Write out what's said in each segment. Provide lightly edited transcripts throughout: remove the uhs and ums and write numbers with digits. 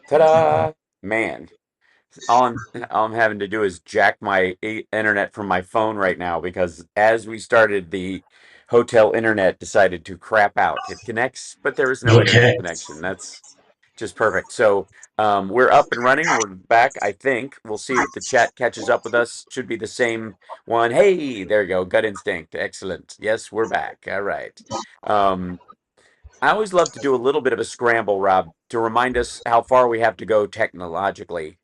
Ta-da! Man, all I'm having to do is jack my internet from my phone right now because as we started, the hotel internet decided to crap out. It connects, but there is no internet Okay. connection. That's just perfect. So we're up and running. We're back, I think. We'll see if the chat catches up with us. Should be the same one. Hey, there you go. Gut instinct. Excellent. Yes, we're back. All right. Um, I always love to do a little bit of a scramble, Rob, to remind us how far we have to go technologically.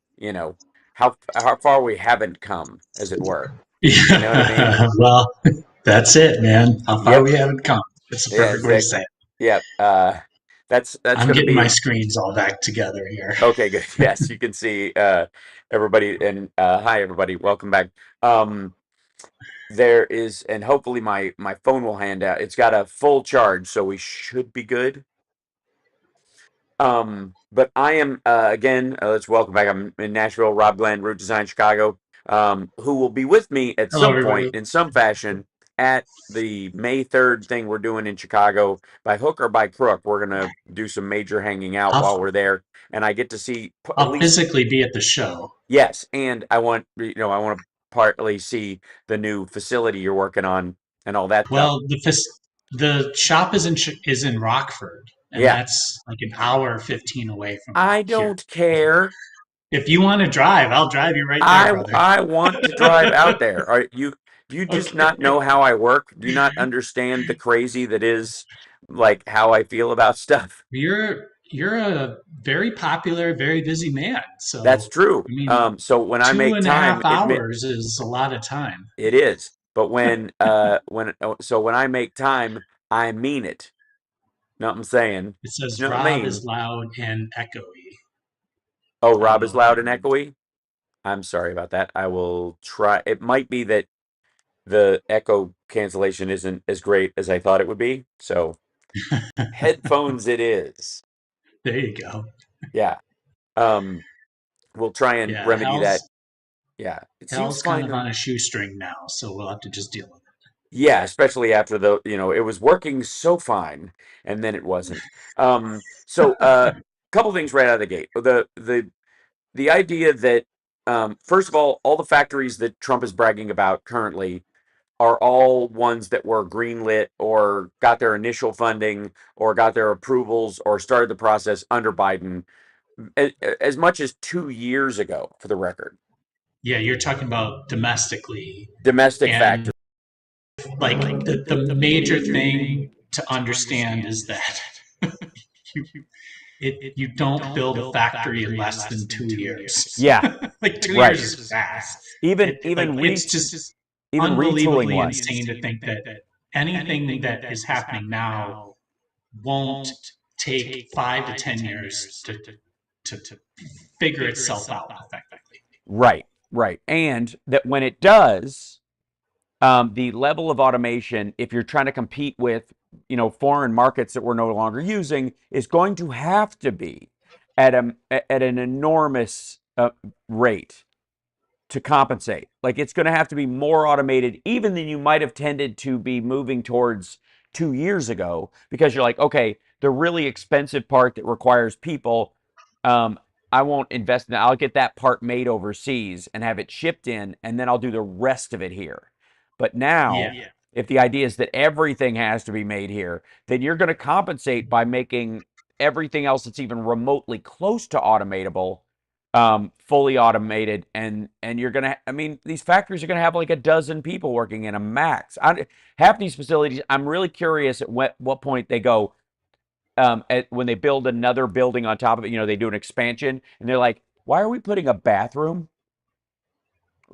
How far we haven't come, as it were. You know what I mean? Yeah. Well, that's it, man. How far Yep. we haven't come. It's the Yeah. perfect way to say it. Yep. That's I'm going to getting my be screens all back together here. okay. Good. Yes, you can see everybody, and hi everybody. Welcome back. Um, there is, and hopefully my phone will hand out. It's got a full charge, so we should be good. But I am again. Let's welcome back. I'm in Nashville. Rob Glenn, Root Design Chicago, who will be with me at Hello, some point everybody. in some fashion at the May 3rd thing we're doing in Chicago. By hook or by crook, we're gonna do some major hanging out while I'll we're there, and I get to see at I'll least physically be at the show. yes, and I want to partly see the new facility you're working on and all that stuff. Well, the shop is in Rockford, and Yeah, that's like an hour 15 away from I here. don't care. If you want to drive, I'll drive you right there, I brother. I want to drive out there. Are you Do you just not Okay. know how I work? Do you not understand the crazy that is like how I feel about stuff? You're a very popular, very busy man. That's So, true. I mean, So when I two make and a time, half hours is a lot of time. it is. But when I make time, I mean it. Know what I'm saying? It You says know what I Rob mean? is loud and echoey. Oh, I don't Rob know is if you loud and can. echoey. I'm sorry about that. I will try. It might be that the echo cancellation isn't as great as I thought it would be. So headphones it is. There you go. Yeah. Um, we'll try and Yeah, remedy that. Yeah. It seems Hell's kind fine of though. on a shoestring now, so we'll have to just deal with Yeah, especially after it was working so fine and then it wasn't. Couple things right out of the gate. The idea that first of all the factories that Trump is bragging about currently are all ones that were greenlit or got their initial funding or got their approvals or started the process under Biden as much as 2 years ago, for the record. Yeah, you're talking about domestically. Domestic And factory. like the major thing to understand is that you you don't build a factory in less than 2 years. Yeah, Like 2 years right. is fast. Even It like even it's re just even retooling unbelievably one. insane to think that anything that is happening now won't take 5 to 10 years to figure itself out effectively. Right, right. And that when it does, the level of automation, if you're trying to compete with, foreign markets that we're no longer using, is going to have to be at an enormous rate to compensate. Like it's going to have to be more automated, even than you might have tended to be moving towards 2 years ago, because you're like, okay, the really expensive part that requires people, um, I won't invest in that. I'll get that part made overseas and have it shipped in, and then I'll do the rest of it here. But now, Yeah. if the idea is that everything has to be made here, then you're going to compensate by making everything else that's even remotely close to automatable fully automated, and you're gonna. I mean, these factories are gonna have like a dozen people working in a max. Half these facilities, I'm really curious at what point they go when they build another building on top of it. They do an expansion, and they're like, "Why are we putting a bathroom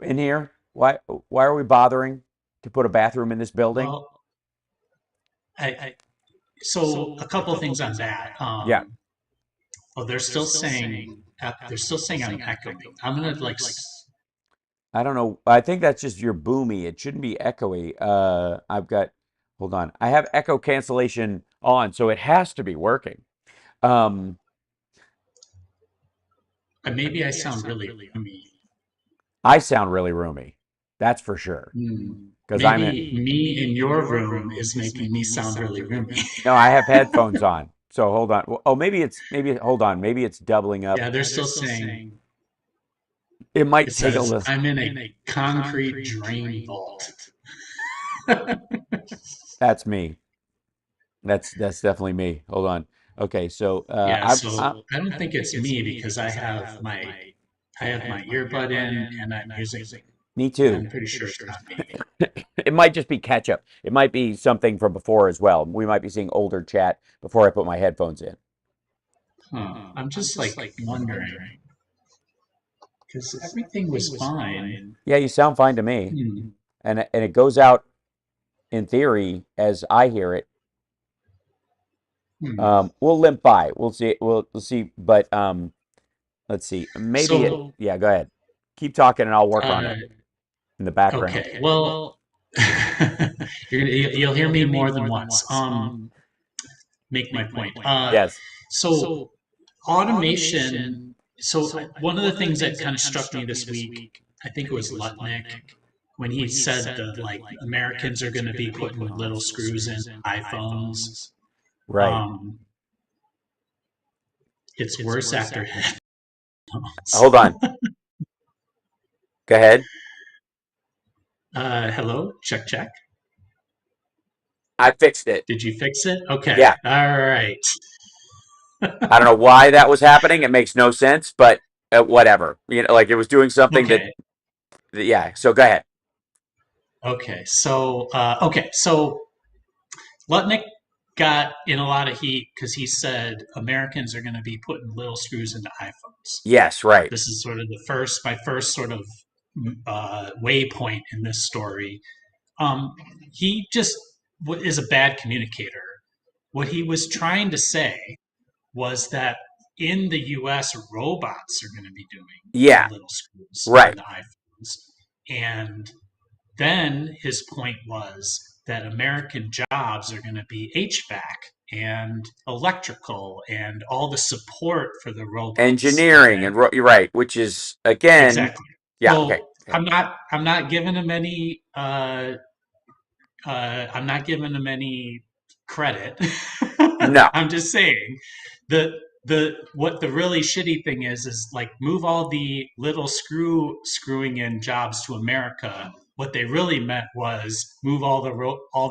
in here? Why are we bothering to put a bathroom in this building?" Well, I so a couple of things on that. Yeah, Oh, they're still saying I'm echoing. I'm gonna I don't know. I think that's just your boomy. It shouldn't be echoey. I've got. Hold on. I have echo cancellation on, so it has to be working. Um, maybe I sound really roomy. I sound really roomy. That's for sure. Because I'm in. Maybe me in your room is making me sound really roomy. No, I have headphones on. So hold on. Oh, maybe hold on. Maybe it's doubling up. Yeah, they're still saying It might it take a says little. I'm in a concrete drain vault. That's me. That's definitely me. Hold on. Okay, so Yeah, I'm so I don't think it's me because I have my earbud in and I'm using, me and too. I'm pretty sure it's not me. It might just be catch up. It might be something from before as well. We might be seeing older chat before I put my headphones in. Huh. I'm just like wondering because everything was fine. Yeah, you sound fine to me, Hmm. and it goes out in theory as I hear it. Hmm. We'll limp by. We'll see. We'll see. But let's see. Maybe it. So, Yeah, go ahead. Keep talking, and I'll work on uh, it in the background. okay, well, you'll hear me more than once. Make my point. Yes. So automation. So one of the things that kind of struck me this week, I think it was Lutnick, when he said that like Americans are going to be putting little screws in iPhones. Right. Um, it's worse after headphones. Hold on. Go ahead. Hello, check check. I fixed it. Did you fix it? Okay, Yeah. all right. I don't know why that was happening. It makes no sense, but whatever. You know, like it was doing something Okay, yeah. So go ahead. so Lutnick got in a lot of heat because he said Americans are going to be putting little screws into iPhones. Yes. Right. This is sort of my first sort of waypoint in this story. He just is a bad communicator. What he was trying to say was that in the US, robots are going to be doing Yeah. the little screws in Right. the iPhones. And then his point was that American jobs are going to be HVAC and electrical and all the support for the robots. Engineering Okay, and you're right, which is again, exactly. yeah. Okay. So Okay. I'm not giving him any I'm not giving him any credit. No. I'm just saying the what the really shitty thing is like move all the little screwing in jobs to America. What they really meant was move all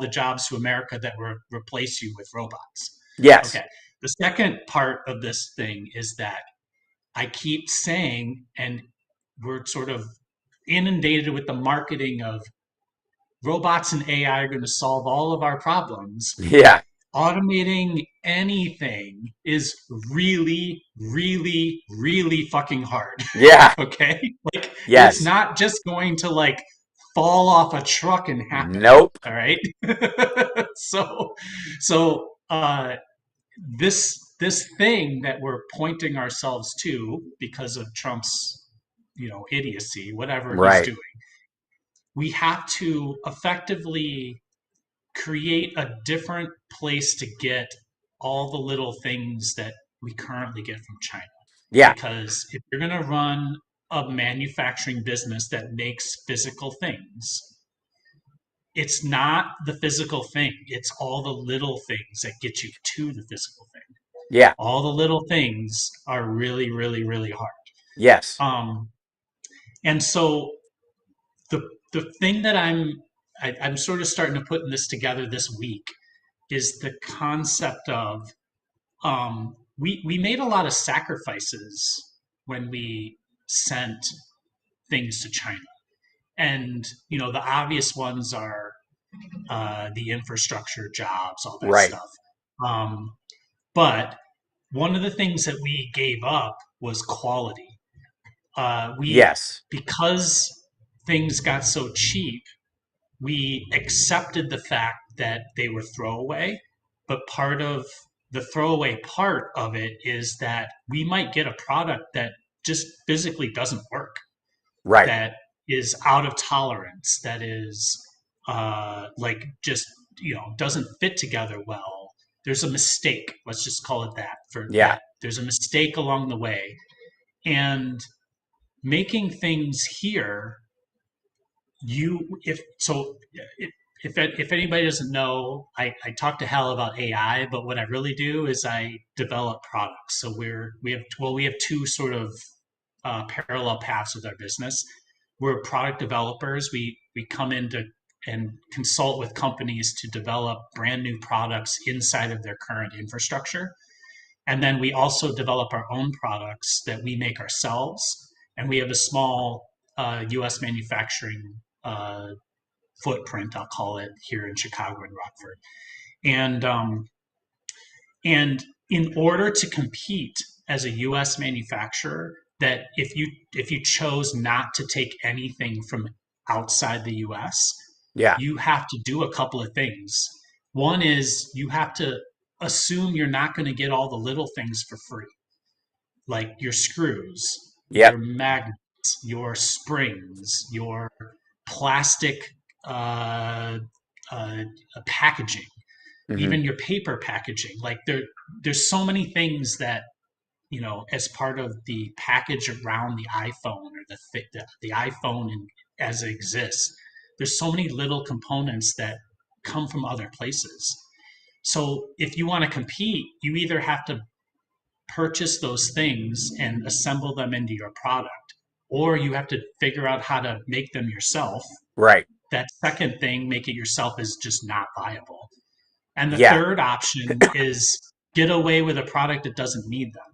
the jobs to America that will replace you with robots. Yes. Okay. The second part of this thing is that I keep saying, and we're sort of inundated with the marketing of robots and AI are going to solve all of our problems. Yeah. Automating anything is really, really, really fucking hard. Yeah. Okay? Like, it's Yes. not just going to like fall off a truck and happen. Nope. All right. so, so this thing that we're pointing ourselves to because of Trump's, idiocy, whatever he's Right. doing, we have to effectively create a different place to get all the little things that we currently get from China. Yeah. Because if you're going to run a manufacturing business that makes physical things, it's not the physical thing, it's all the little things that get you to the physical thing. Yeah. All the little things are really, really, really hard. Yes. Um, and so the thing that I'm sort of starting to put in this together this week is the concept of we made a lot of sacrifices when we sent things to China, and the obvious ones are the infrastructure, jobs, all that Right. stuff. Um, but one of the things that we gave up was quality. We Yes. Because things got so cheap, we accepted the fact that they were throwaway, but part of the throwaway part of it is that we might get a product that just physically doesn't work, Right. that is out of tolerance, that is like just doesn't fit together well. There's a mistake. Let's just call it that. For Yeah. that, there's a mistake along the way, and making things here you if so if anybody doesn't know, I talk to Hal about AI, but what I really do is I develop products. So we have two sort of parallel paths with our business. We're product developers. We come into and consult with companies to develop brand new products inside of their current infrastructure. And then we also develop our own products that we make ourselves. And we have a small US manufacturing footprint, I'll call it, here in Chicago and Rockford. And in order to compete as a US manufacturer, that if you chose not to take anything from outside the US, Yeah. you have to do a couple of things. One is you have to assume you're not going to get all the little things for free, like your screws, Yep. your magnets, your springs, your plastic uh, uh, packaging, Hmm. even your paper packaging. Like there's so many things that as part of the package around the iPhone or the iPhone as it exists. There's so many little components that come from other places. So if you want to compete, you either have to purchase those things and assemble them into your product, or you have to figure out how to make them yourself. Right. That second thing, make it yourself, is just not viable. And the Yeah. third option is get away with a product that doesn't need them,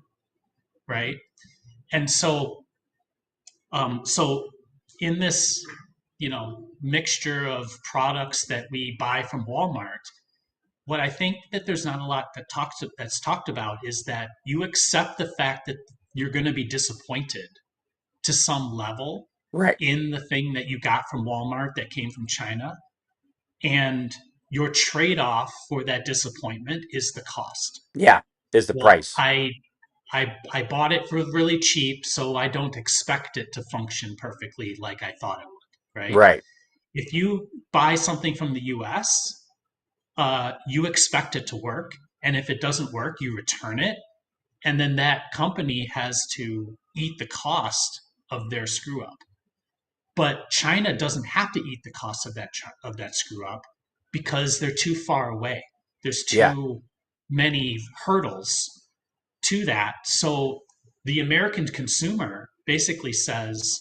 right? And so in this, mixture of products that we buy from Walmart, what I think that there's not a lot that's talked about is that you accept the fact that you're going to be disappointed to some level Right. in the thing that you got from Walmart that came from China, and your trade-off for that disappointment is the cost. Yeah. Is the Well, price. I bought it for really cheap, so I don't expect it to function perfectly like I thought it would, right? Right. If you buy something from the US, you expect it to work. And if it doesn't work, you return it. And then that company has to eat the cost of their screw up. But China doesn't have to eat the cost of that screw up because they're too far away. There's Yeah. too many hurdles to that. So the American consumer basically says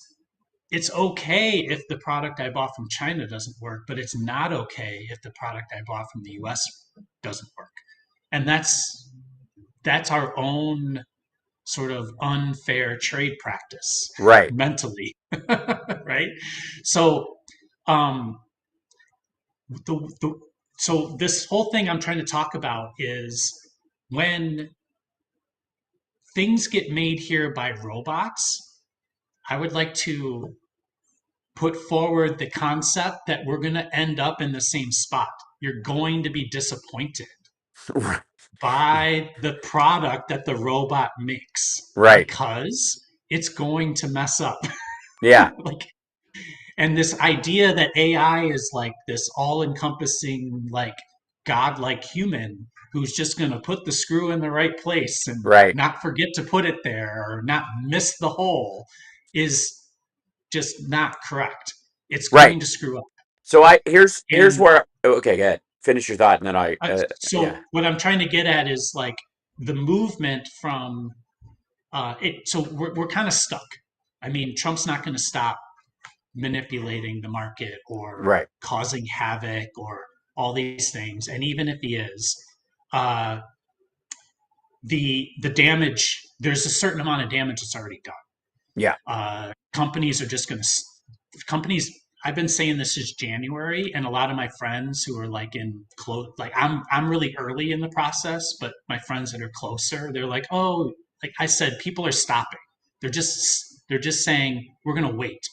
it's okay if the product I bought from China doesn't work, but it's not okay if the product I bought from the US doesn't work. And that's our own sort of unfair trade practice Right. mentally, right? So um the so this whole thing I'm trying to talk about is when things get made here by robots, I would like to put forward the concept that we're going to end up in the same spot. You're going to be disappointed by the product that the robot makes Right. because it's going to mess up. Yeah. Like, and this idea that AI is like this all-encompassing, like godlike human who's just going to put the screw in the right place and Right. not forget to put it there or not miss the hole is just not correct. It's Right. going to screw up. So here's And where okay, go ahead. Finish your thought and then I yeah. so what I'm trying to get at is like the movement from it. So we're kind of stuck. I mean, Trump's not going to stop manipulating the market or Right. causing havoc or all these things. And even if he is, uh, the damage, there's a certain amount of damage that's already done. Yeah. Companies are just going to companies. I've been saying this since January, and a lot of my friends who are like in close, like I'm really early in the process, but my friends that are closer, they're like, oh, like I said, people are stopping. They're just saying we're going to wait,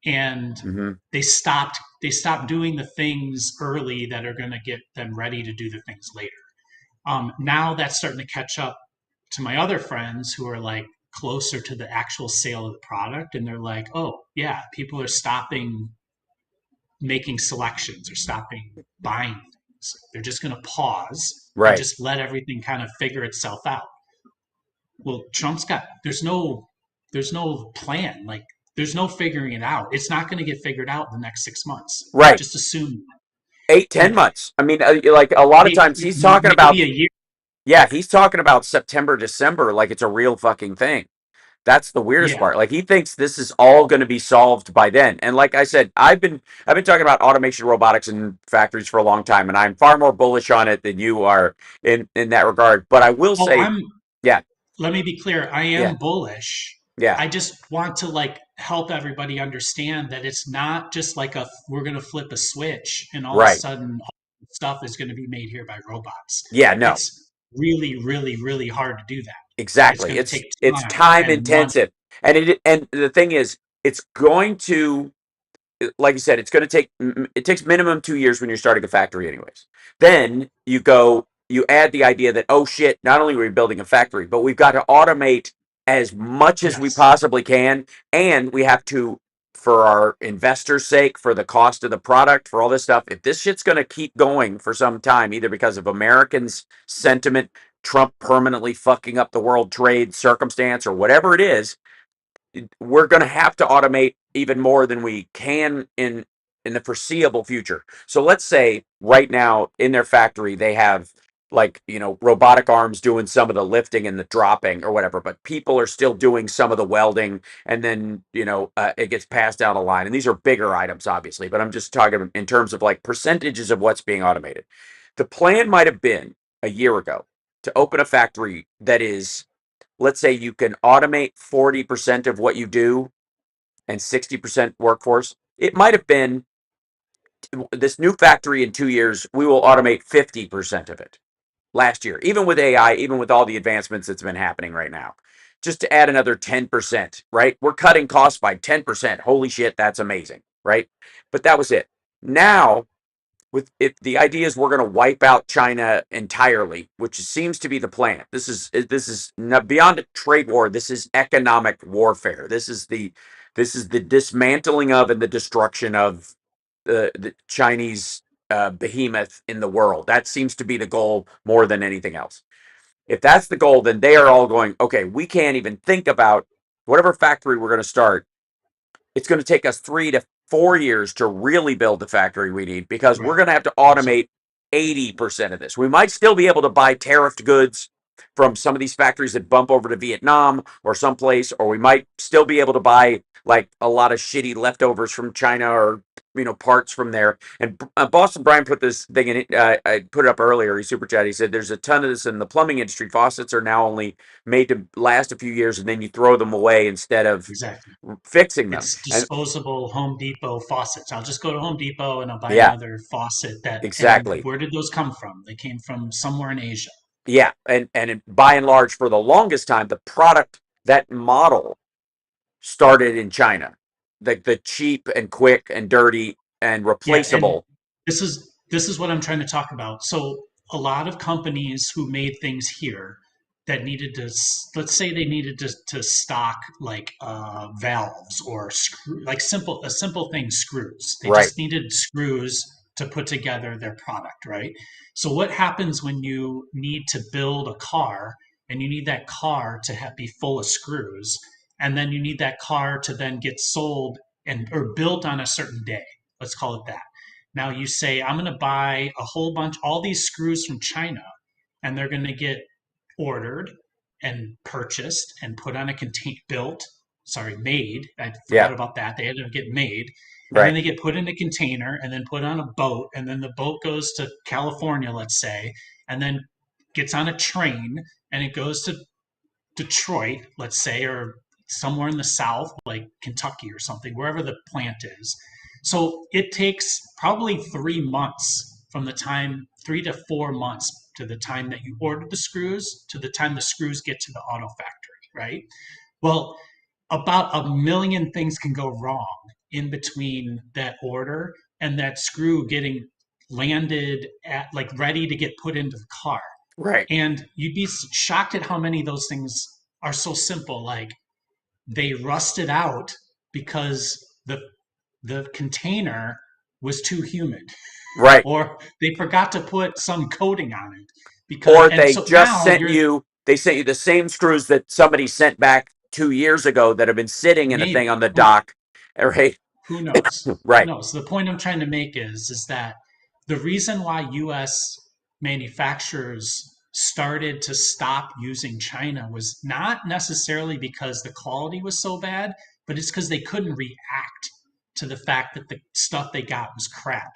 and Hmm. they stopped doing the things early that are going to get them ready to do the things later. Now that's starting to catch up to my other friends who are like closer to the actual sale of the product, and they're like, oh yeah, people are stopping making selections or stopping buying things. They're just going to pause and Right. just let everything kind of figure itself out. Well, Trump's got there's no plan. Like there's no figuring it out. It's not going to get figured out in the next 6 months. Right. Just assume. 8, 10 months. I mean, like a lot of times he's talking about, maybe a year. yeah, he's talking about September, December, like it's a real fucking thing. That's the weirdest Yeah. part. Like he thinks this is all going to be solved by then. And like I said, I've been talking about automation, robotics in factories for a long time, and I'm far more bullish on it than you are in that regard. But I will Oh, say, yeah, let me be clear. I yeah, am bullish. yeah, I just want to like help everybody understand that it's not just like we're going to flip a switch and all of a right, sudden all stuff is going to be made here by robots. yeah, no, It's really, really, really hard to do that. It's exactly. going to take It's time time and money. intensive, and the thing is, it's going to, like you said, it's going to take, it takes minimum 2 years when you're starting a factory anyways. Then you add the idea that, oh shit, not only are we building a factory, but we've got to automate as much as we Yes. possibly can. And we have to, for our investors' sake, for the cost of the product, for all this stuff, if this shit's going to keep going for some time, either because of Americans' sentiment, Trump permanently fucking up the world trade circumstance, or whatever it is, we're going to have to automate even more than we can in the foreseeable future. So let's say right now in their factory they have, like, robotic arms doing some of the lifting and the dropping or whatever, but people are still doing some of the welding, and then it gets passed down the line. And these are bigger items obviously, but I'm just talking in terms of like percentages of what's being automated. The plan might have been a year ago to open a factory that is, let's say you can automate 40% of what you do and 60% workforce. It might have been, this new factory in 2 years, we will automate 50% of it last year, even with AI, even with all the advancements that's been happening right now. Just to add another 10%, right? We're cutting costs by 10%. Holy shit, that's amazing, right? But that was it. Now, with it, the idea is we're going to wipe out China entirely, which seems to be the plan. This is beyond a trade war. This is economic warfare. This is the dismantling of and the destruction of the Chinese behemoth in the world. That seems to be the goal more than anything else. If that's the goal, then they are all going, okay, we can't even think about whatever factory we're going to start. It's going to take us 3 to 4 years to really build the factory we need, because we're Right. going to have to Absolutely. automate 80% of this. We might still be able to buy tariffed goods from some of these factories that bump over to Vietnam or someplace, or we might still be able to buy like a lot of shitty leftovers from China, or parts from there. And Boston Brian put this thing in it. I put it up earlier. He super chat. He said there's a ton of this in the plumbing industry. Faucets are now only made to last a few years, and then you throw them away instead of Exactly. fixing them. It's And disposable Home Depot faucets. I'll just go to Home Depot and I'll buy yeah, another faucet and exactly. where did those come from? They came from somewhere in Asia. Yeah, and by and large, for the longest time, the product, that model, started in China. The cheap and quick and dirty and Yeah, and replaceable. this is what I'm trying to talk about. So a lot of companies who made things here that needed to, let's say they needed to stock like valves or screw, like a simple thing, screws. They Right, just needed screws to put together their product, right? So what happens when you need to build a car and you need that car to be full of screws, and then you need that car to then get sold and or built on a certain day? Let's call it that. Now you say, I'm going to buy a whole bunch, all these screws from China, and they're going to get ordered and purchased and put on a contain built, sorry, made. I yeah, forgot about that. They had to get made. And then right, they get put in a container and then put on a boat. And then the boat goes to California, let's say, and then gets on a train and it goes to Detroit, let's say, or somewhere in the South, like Kentucky or something, wherever the plant is. So it takes probably 3 months from the time, 3 to 4 months to the time that you order the screws to the time the screws get to the auto factory, right? Well, about a million things can go wrong in between that order and that screw getting landed at, like, ready to get put into the car. right, And you'd be shocked at how many of those things are so simple. Like they rusted out because the container was too humid, right. or they forgot to put some coating on it. Because Or and they so just now sent you're you, they sent you the same screws that somebody sent back 2 years ago that have been sitting in a thing maybe on the dock. Right, who knows? Who right, knows? The point I'm trying to make is that the reason why US manufacturers started to stop using China was not necessarily because the quality was so bad, but it's because they couldn't react to the fact that the stuff they got was crap,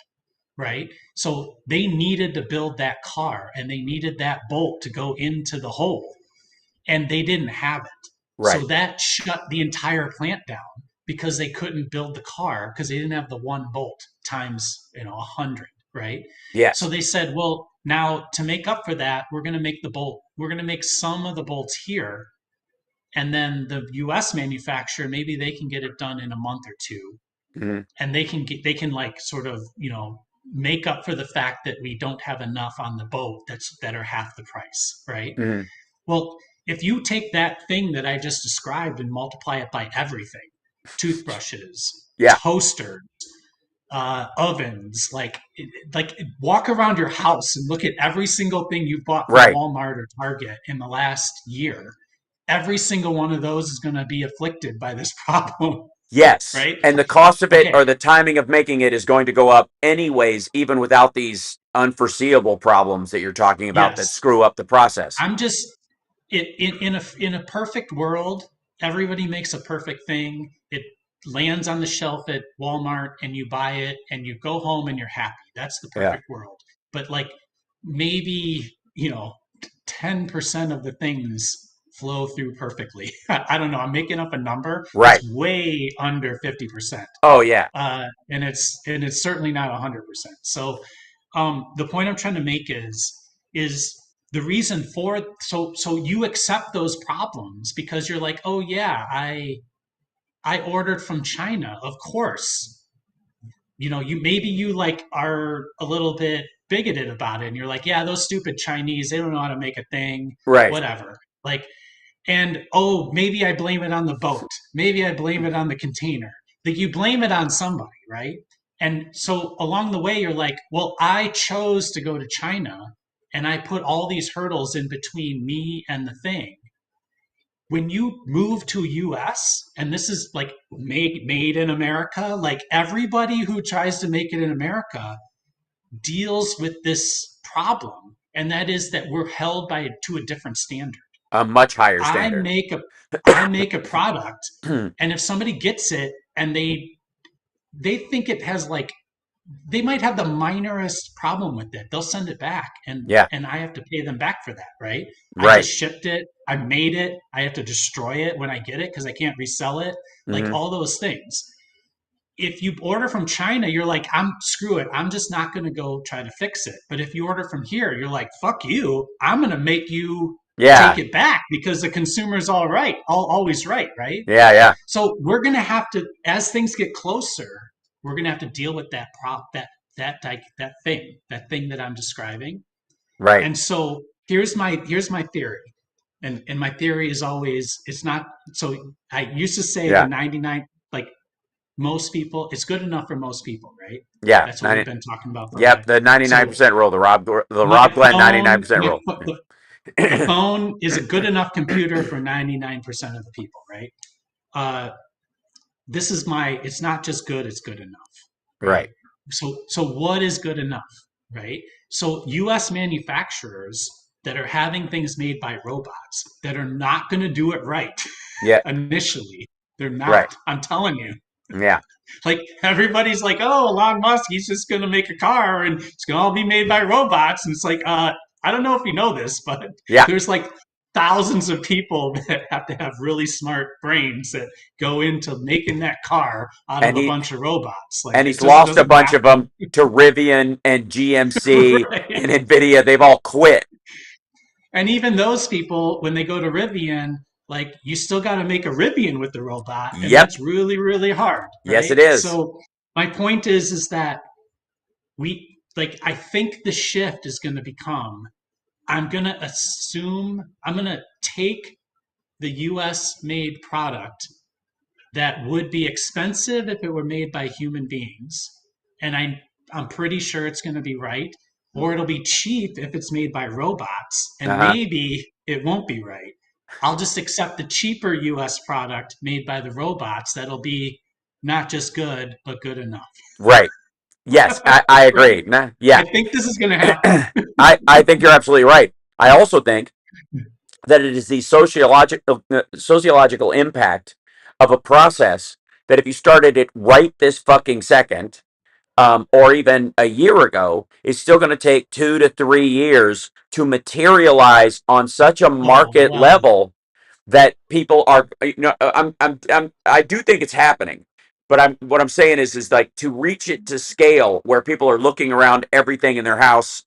right? So they needed to build that car and they needed that bolt to go into the hole, and they didn't have it. So Right. that shut the entire plant down because they couldn't build the car because they didn't have the one bolt times 100, right? So Yes. they said, well, now to make up for that, we're going to make the bolt. We're going to make some of the bolts here, and then the U.S. manufacturer, maybe they can get it done in a month or two, Hmm. and they can like sort of make up for the fact that we don't have enough on the boat that are half the price, right? Hmm. Well, if you take that thing that I just described and multiply it by everything, toothbrushes, Yeah. toasters, ovens, like walk around your house and look at every single thing you've bought from Right. Walmart or Target in the last year. Every single one of those is going to be afflicted by this problem, Yes. right? And the cost of it Okay. or the timing of making it is going to go up anyways, even without these unforeseeable problems that you're talking about that Yes. screw up the process. I'm just in a perfect world, everybody makes a perfect thing. It lands on the shelf at Walmart and you buy it and you go home and you're happy. That's the Yeah. perfect world. But like maybe, 10% of the things flow through perfectly. I don't know. I'm making up a number. It's Right. way under 50%. Oh, yeah. And it's certainly not 100%. So the point I'm trying to make is the reason for so you accept those problems because you're like, oh yeah, I ordered from China, of course. You like are a little bit bigoted about it, and you're like, yeah, those stupid Chinese, they don't know how to make a thing, Right. whatever. Like, and oh, maybe I blame it on the boat. Maybe I blame it on the container. Like you blame it on somebody, right? And so along the way, you're like, well, I chose to go to China and I put all these hurdles in between me and the thing. When you move to US, and this is like made in America, like everybody who tries to make it in America deals with this problem. And that is that we're held to a different standard. A much higher I standard. make a I make a product, and if somebody gets it and they think it has like they might have the minorest problem with it, they'll send it back, and Yeah. and I have to pay them back for that, right? I Right. just shipped it, I made it, I have to destroy it when I get it because I can't resell it, like Hmm. all those things. If you order from China, you're like, I'm screw it. I'm just not going to go try to fix it. But if you order from here, you're like, fuck you. I'm going to make you take Yeah. it back because the consumer's always right, right? Yeah. Yeah. So we're going to have to, as things get closer, we're going to have to deal with that thing that I'm describing. Right. And so here's my theory. And my theory is always it's not so I used to say the Yeah. 99 like most people, it's good enough for most people, right? Yeah. That's what we've 90, been talking about for a yep. while. The So 99% rule, the my Rob Glenn phone, 99% rule. the phone is a good enough computer for 99% of the people, right? Uh, it's not just good, it's good enough, right? Right. So what is good enough, right? So US manufacturers that are having things made by robots that are not going to do it right Yeah. initially, they're Right. not. I'm telling you. Yeah. Like everybody's like, oh, Elon Musk, he's just going to make a car and it's going to all be made by robots. And it's like, I don't know if you know this, but Yeah. there's like thousands of people that have to have really smart brains that go into making that car out of And a he bunch of robots. Like and it he's just lost a doesn't bunch of happen. them to Rivian and GMC Right. and Nvidia. They've all quit. And even those people, when they go to Rivian, like you still got to make a Rivian with the robot, and Yep. that's really, really hard, Yes, right? it is. So my point is that I think the shift is going to become I'm going to take the US made product that would be expensive if it were made by human beings, and I'm pretty sure it's going to be right, or it'll be cheap if it's made by robots, Uh and huh. maybe it won't be right. I'll just accept the cheaper US product made by the robots that'll be not just good, but good enough. Right. Yes, I Right? agree. Nah, yeah. I think this is going to happen. I think you're absolutely right. I also think that it is the sociological impact of a process that if you started it right this fucking second, or even a year ago, is still going to take 2 to 3 years to materialize on such a Oh, market well, level that people are, I do think it's happening, but what I'm saying is like to reach it to scale where people are looking around everything in their house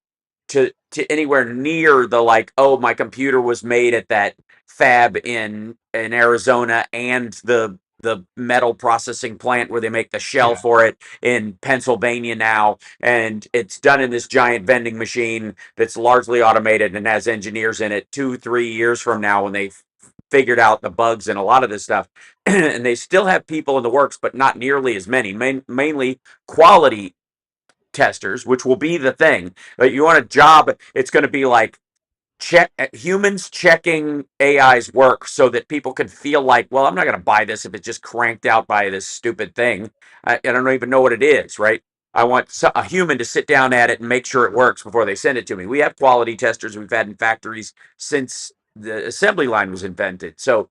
to anywhere near the like, oh, my computer was made at that fab in Arizona, and the metal processing plant where they make the shell yeah, for it in Pennsylvania now, and it's done in this giant vending machine that's largely automated and has engineers in it 2 3 years from now when they figured out the bugs and a lot of this stuff. And they still have people in the works, but not nearly as many, mainly quality testers, which will be the thing. But you want a job, it's going to be like humans checking AI's work so that people can feel like, well, I'm not going to buy this if it's just cranked out by this stupid thing. I don't even know what it is, right? I want a human to sit down at it and make sure it works before they send it to me. We have quality testers we've had in factories since the assembly line was invented. So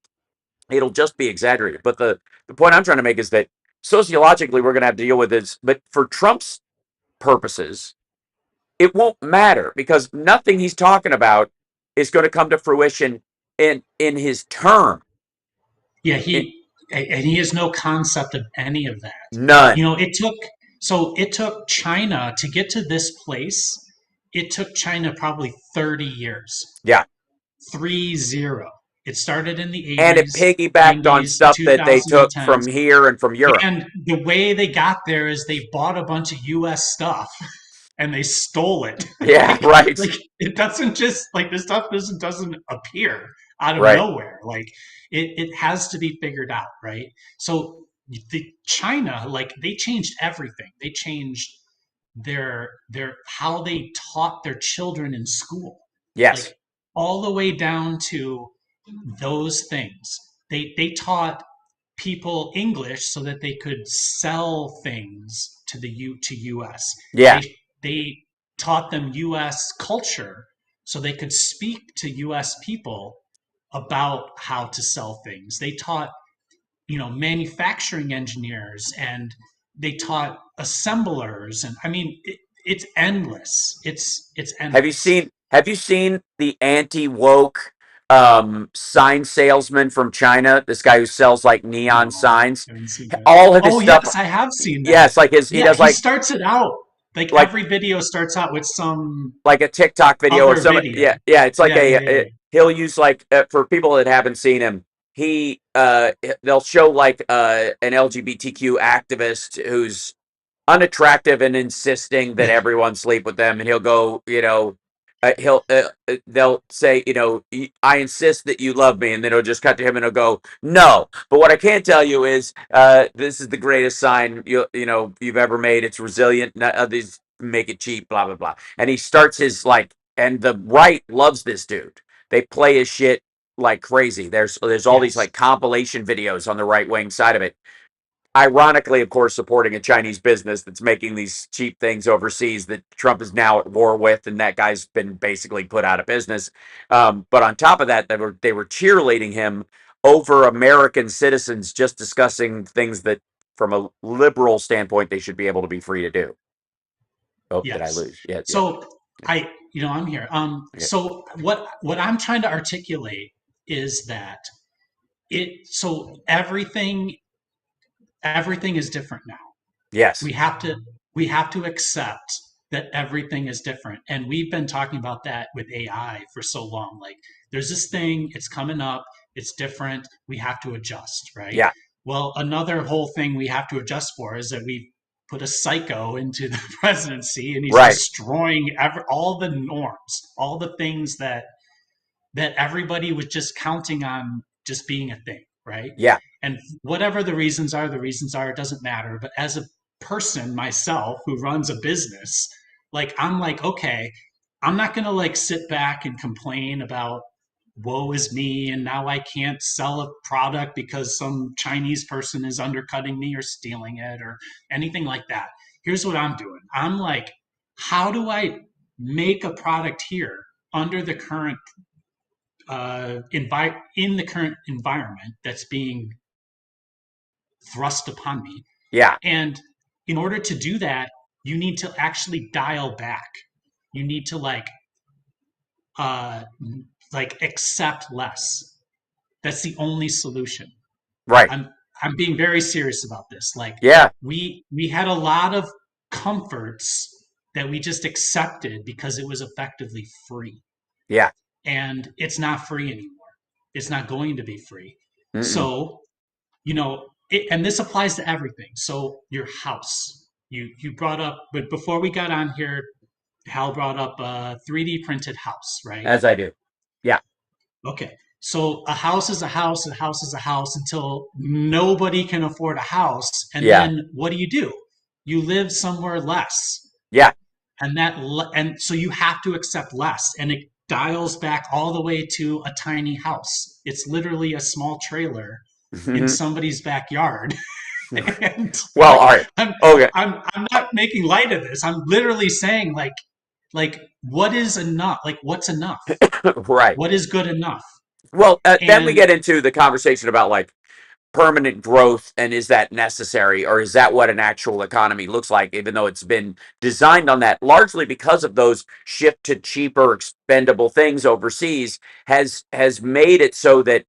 it'll just be exaggerated. But the point I'm trying to make is that sociologically we're going to have to deal with this. But for Trump's purposes, it won't matter because nothing he's talking about is going to come to fruition in his term. yeah. It, And he has no concept of any of that. You none. know, it took China to get to this place. It took China probably 30 years. Yeah. 30. It started in the And it 80s, piggybacked on 90s, stuff that they took 2010s. from here and from Europe. And the way they got there is they bought a bunch of US stuff and they stole it. Yeah, right. like it doesn't just like this stuff doesn't appear out of Right. nowhere. Like it has to be figured out, right? So the China, like they changed everything. They changed their how they taught their children in school. Yes. Like all the way down to those things. They taught people English so that they could sell things to US. Yeah. They taught them US culture so they could speak to US people about how to sell things. They taught, manufacturing engineers, and they taught assemblers, and I mean it's endless. It's Have you endless. seen the anti woke sign salesman from China? This guy who sells like neon No, signs. I haven't seen that. All of his Oh stuff. yes, I have seen that. Yes, like he Yeah, does he starts it out like like every video starts out with some like a TikTok video or other some, video. yeah, yeah, it's like Yeah, yeah, yeah. he'll use like for people that haven't seen him, he they'll show like an LGBTQ activist who's unattractive and insisting that everyone sleep with them, and he'll go, they'll say, I insist that you love me, and then it'll just cut to him and he'll go, no, but what I can't tell you is this is the greatest sign you've ever made. It's resilient. These make it cheap, blah blah blah. And he starts his like, and the right loves this dude. They play his shit like crazy. There's all these Yes, like compilation videos on the right wing side of it, ironically, of course, supporting a Chinese business that's making these cheap things overseas that Trump is now at war with, and that guy's been basically put out of business. But on top of that, they were cheerleading him over American citizens, just discussing things that, from a liberal standpoint, they should be able to be free to do. Oh, did I yes. lose? Yeah, yeah, So I'm here. yeah. So what I'm trying to articulate is that everything is different now. Yes, we have to we have to accept that everything is different, and we've been talking about that with AI for so long. Like there's this thing, it's coming up, it's different, we have to adjust, right? yeah, Well, another whole thing we have to adjust for is that we put a psycho into the presidency, and he's right, destroying all the norms, all the things that everybody was just counting on just being a thing, right? yeah, And whatever the reasons are, it doesn't matter. But as a person myself who runs a business, like I'm like, okay, I'm not gonna like sit back and complain about woe is me and now I can't sell a product because some Chinese person is undercutting me or stealing it or anything like that. here's what I'm doing. I'm like, how do I make a product here under the current in the current environment that's being thrust upon me? Yeah. And in order to do that, you need to actually dial back. You need to uh, accept less. That's the only solution. Right. I'm I'm being very serious about this. Like Yeah. we had a lot of comforts that we just accepted because it was effectively free. Yeah. And it's not free anymore. It's not going to be free. Mm-mm. So, and this applies to everything. So your house, you brought up, but before we got on here, Hal brought up a 3D printed house, right? As I do. Yeah. Okay. So a house is a house, a house is a house until nobody can afford a house. And Yeah. then what do? You live somewhere less. Yeah. And so you have to accept less. And it dials back all the way to a tiny house. It's literally a small trailer in somebody's backyard. And Well, all right. I'm, Okay. I'm not making light of this. I'm literally saying like what is enough? Like what's enough? Right. What is good enough? Well, then we And get into the conversation about like permanent growth, and is that necessary, or is that what an actual economy looks like, even though it's been designed on that largely because of those shift to cheaper expendable things overseas has made it so that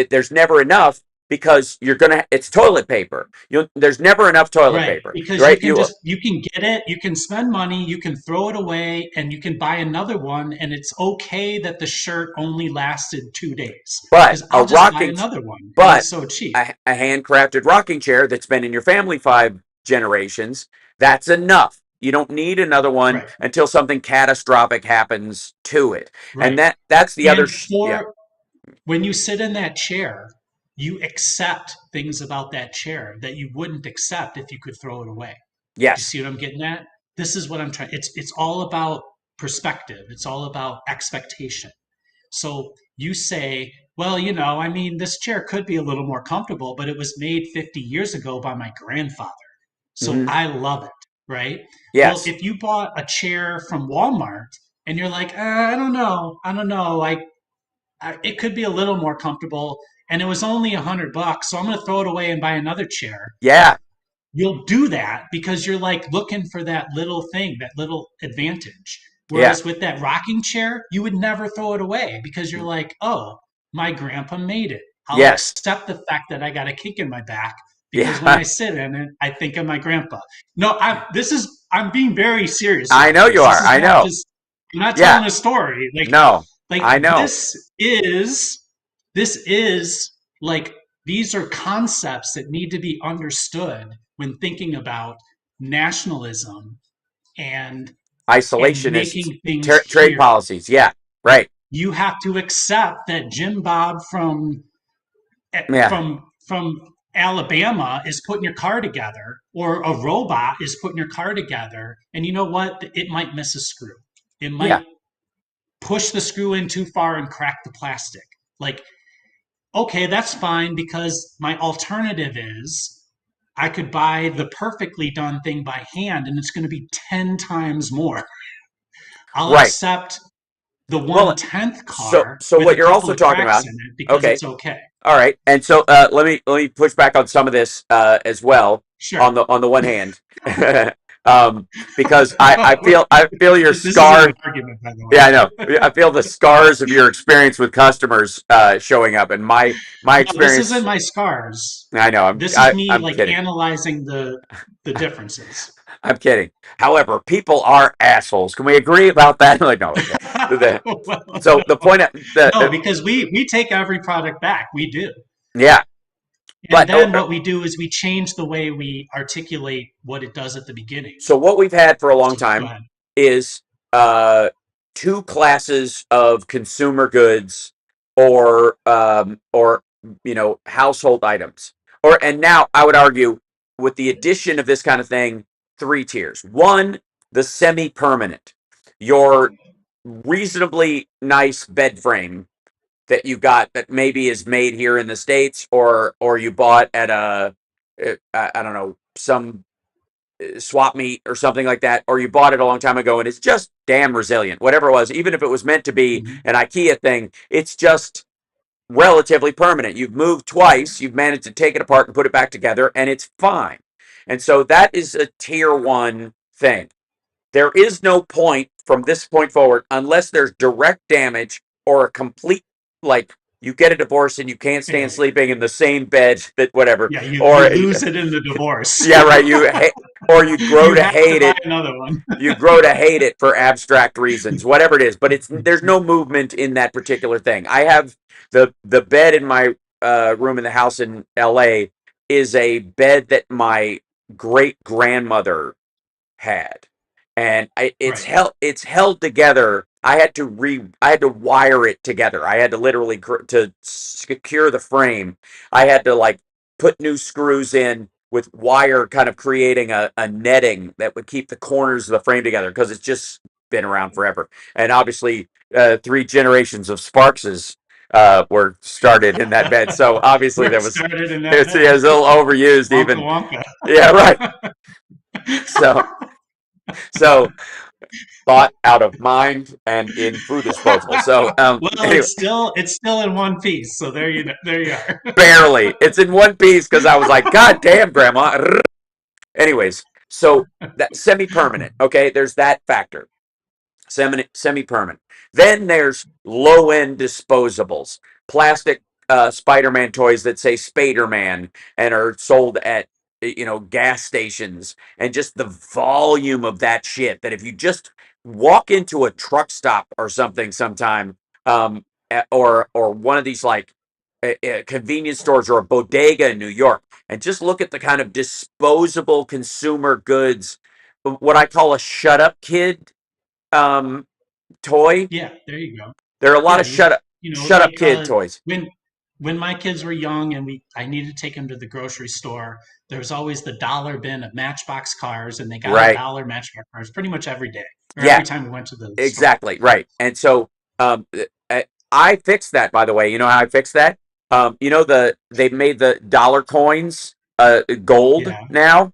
there's never enough, because it's toilet paper. There's never enough toilet right, paper, because right? you can get it, you can spend money, you can throw it away, and you can buy another one, and it's okay that the shirt only lasted 2 days but because a I'll just buy rocking another one, and but it's so cheap. a handcrafted rocking chair that's been in your family 5 generations, that's enough. You don't need another one Right, until something catastrophic happens to it. And right. that's the other And yeah. for when you sit in that chair, you accept things about that chair that you wouldn't accept if you could throw it away. Do you Yes. see what I'm getting at? This is what I'm trying. It's all about perspective. It's all about expectation. So you say, well, I mean, this chair could be a little more comfortable, but it was made 50 years ago by my grandfather. So Hmm. I love it, right? Well, Yes. if you bought a chair from Walmart and you're like, I don't know, it could be a little more comfortable, and it was only $100, so I'm going to throw it away and buy another chair. Yeah. You'll do that because you're like looking for that little thing, that little advantage. Yeah. Whereas with that rocking chair, you would never throw it away because you're like, oh, my grandpa made it. I'll Yes. accept the fact that I got a kick in my back because when Yeah. I sit in it, I think of my grandpa. No, I'm being very serious I about know you this. This are. is I not know. just I'm not Yeah. telling a story. No. Like I know. this is like these are concepts that need to be understood when thinking about nationalism and Isolationist making things trade here. policies. Yeah. Right. You have to accept that Jim Bob Yeah. from Alabama is putting your car together, or a robot is putting your car together, and you know what? It might miss a screw. It Yeah. might push the screw in too far and crack the plastic. Like, okay, that's fine because my alternative is I could buy the perfectly done thing by hand and it's going to be 10 times more. I'll Right. accept the Well, 1/10 so car so with a what you're couple also of talking cracks about, in it because okay. it's okay. All right, and so let me push back on some of this as well. Sure. On the one hand, because I feel your This isn't scar. an argument, by the Yeah, way. I know. I feel the scars of your experience with customers showing up, and my No, this isn't experience. my scars. I know. This is me I'm like kidding. analyzing the differences. I'm kidding. However, people are assholes. Can we agree about that? Like, no. Okay. So the point. No, because we take every product back. We do. Yeah, And but then what we do is we change the way we articulate what it does at the beginning. so what we've had for a long So go time ahead. is uh, two classes of consumer goods, or household items, and now I would argue with the addition of this kind of thing, 3 tiers. One, the semi-permanent, your reasonably nice bed frame that you got that maybe is made here in the States, or you bought at I don't know, some swap meet or something like that, or you bought it a long time ago and it's just damn resilient, whatever it was, even if it was meant to be Mhm. an IKEA thing, it's just relatively permanent. You've moved twice, you've managed to take it apart and put it back together, and it's fine. And so that is a tier one thing. There is no point from this point forward unless there's direct damage or a complete, like, you get a divorce and you can't stand Yeah, sleeping in the same bed that whatever, yeah. You or lose it in the divorce. yeah, right, or you grow You to have to hate buy it. another one. You grow to hate it for abstract reasons, whatever it is. But there's no movement in that particular thing. I have the bed in my room in the house in L.A. is a bed that my great grandmother had, and Right. it's held together. I had to wire it together. I had to literally to secure the frame. I had to like put new screws in with wire, kind of creating a netting that would keep the corners of the frame together because it's just been around forever. And obviously, three generations of Sparkses were started in that bed. So obviously We're there was started in that it's, yeah, bed. it was a little overused Wonka even. Wonka. Yeah, right. So so thought out of mind and in food disposable. So Well, anyway, it's still in one piece. So there you are. barely. It's in one piece because I was like, God damn, Grandma. Anyways, so that semi-permanent. Okay, there's that factor. Semi-permanent. Then there's low-end disposables, plastic Spider-Man toys that say Spider-Man and are sold at gas stations, and just the volume of that shit. That if you just walk into a truck stop or something sometime, or one of these like convenience stores or a bodega in New York, and just look at the kind of disposable consumer goods, what I call a shut up kid um, toy. Yeah, there you go. There are a lot Yeah, of shut up like kid toys. when my kids were young and I needed to take them to the grocery store, there was always the dollar bin of Matchbox cars, and they got a Right. dollar Matchbox cars pretty much every day or Yeah, every time we went to the store. exactly. Right. And so I fixed that, by the way. You know how I fixed that? They've made the dollar coins gold Yeah. now.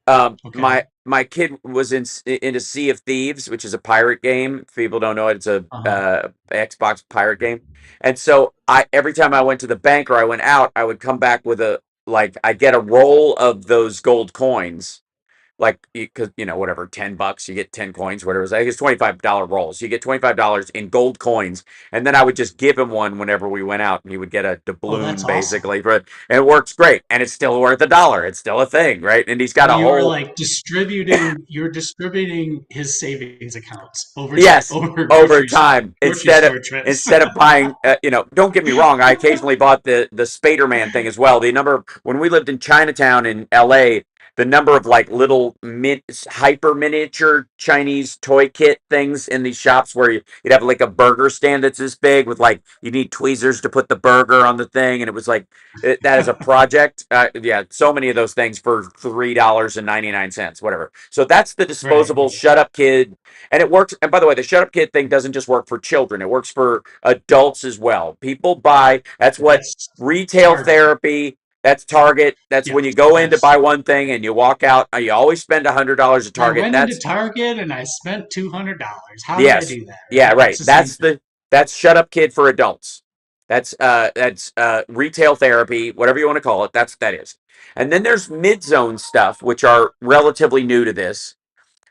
Okay. My kid was into Sea of Thieves, which is a pirate game. If people don't know it, it's a Uh-huh. Xbox pirate game. And so I every time I went to the bank or I went out, I would come back with I get a roll of those gold coins, like, because whatever, $10 you get 10 coins, whatever it is. I think it's $25 rolls, you get $25 in gold coins, and then I would just give him one whenever we went out, and he would get a Oh, that's doubloon awesome. basically. But and it works great, and it's still worth $1. It's still a thing, right? And he's got So a you were whole, like you're distributing his savings accounts over time, yes, over over time, grocery instead of store trips. instead of buying, don't get me wrong, I occasionally bought the Spaderman thing as well. The number When we lived in Chinatown in LA, the number of like little hyper miniature Chinese toy kit things in these shops where you'd have like a burger stand that's this big with, like, you need tweezers to put the burger on the thing, and it was like that is a project. Yeah, so many of those things for $3.99, whatever. So that's the Right. disposable shut up kid, and it works. And by the way, the shut up kid thing doesn't just work for children; it works for adults as well. People buy. That's what That's retail Target. therapy. That's Target. That's Yep. when you go in to That's buy one thing and you walk out. You always spend $100 at I Target. went into That's Target and I spent $200. How did I Yes, do that? yeah, Right? It's right. the same thing. That's shut up kid for adults. That's retail therapy, whatever you want to call it. That's what that is. And then there's mid zone stuff, which are relatively new to this,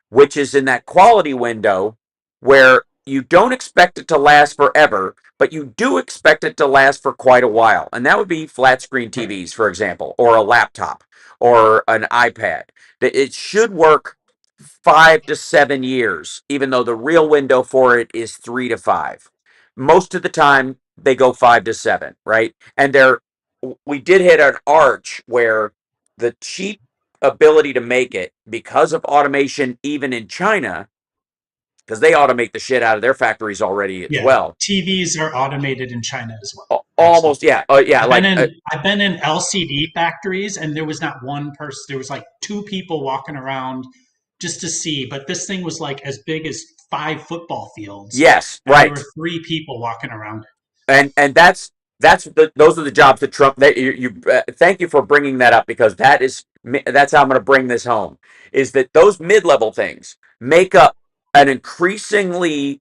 which is in that quality window where you don't expect it to last forever, but you do expect it to last for quite a while. And that would be flat screen Right. TVs, for example, or a laptop or an iPad. It should work 5 to 7 years, even though the real window for it is 3 to 5. Most of the time, they go 5 to 7, right? And we did hit an arch where the cheap ability to make it, because of automation, even in China, because they automate the shit out of their factories already as Yeah. well. TVs are automated in China as well. Almost, Absolutely. yeah, yeah, like I've been in LCD factories and there was not one person. There was like two people walking around just to see, but this thing was like as big as 5 football fields, yes, and there were right. 3 people walking around it. And those are the jobs that Trump. That you thank you for bringing that up, because that is That's how I'm going to bring this home, is that those mid-level things make up an increasingly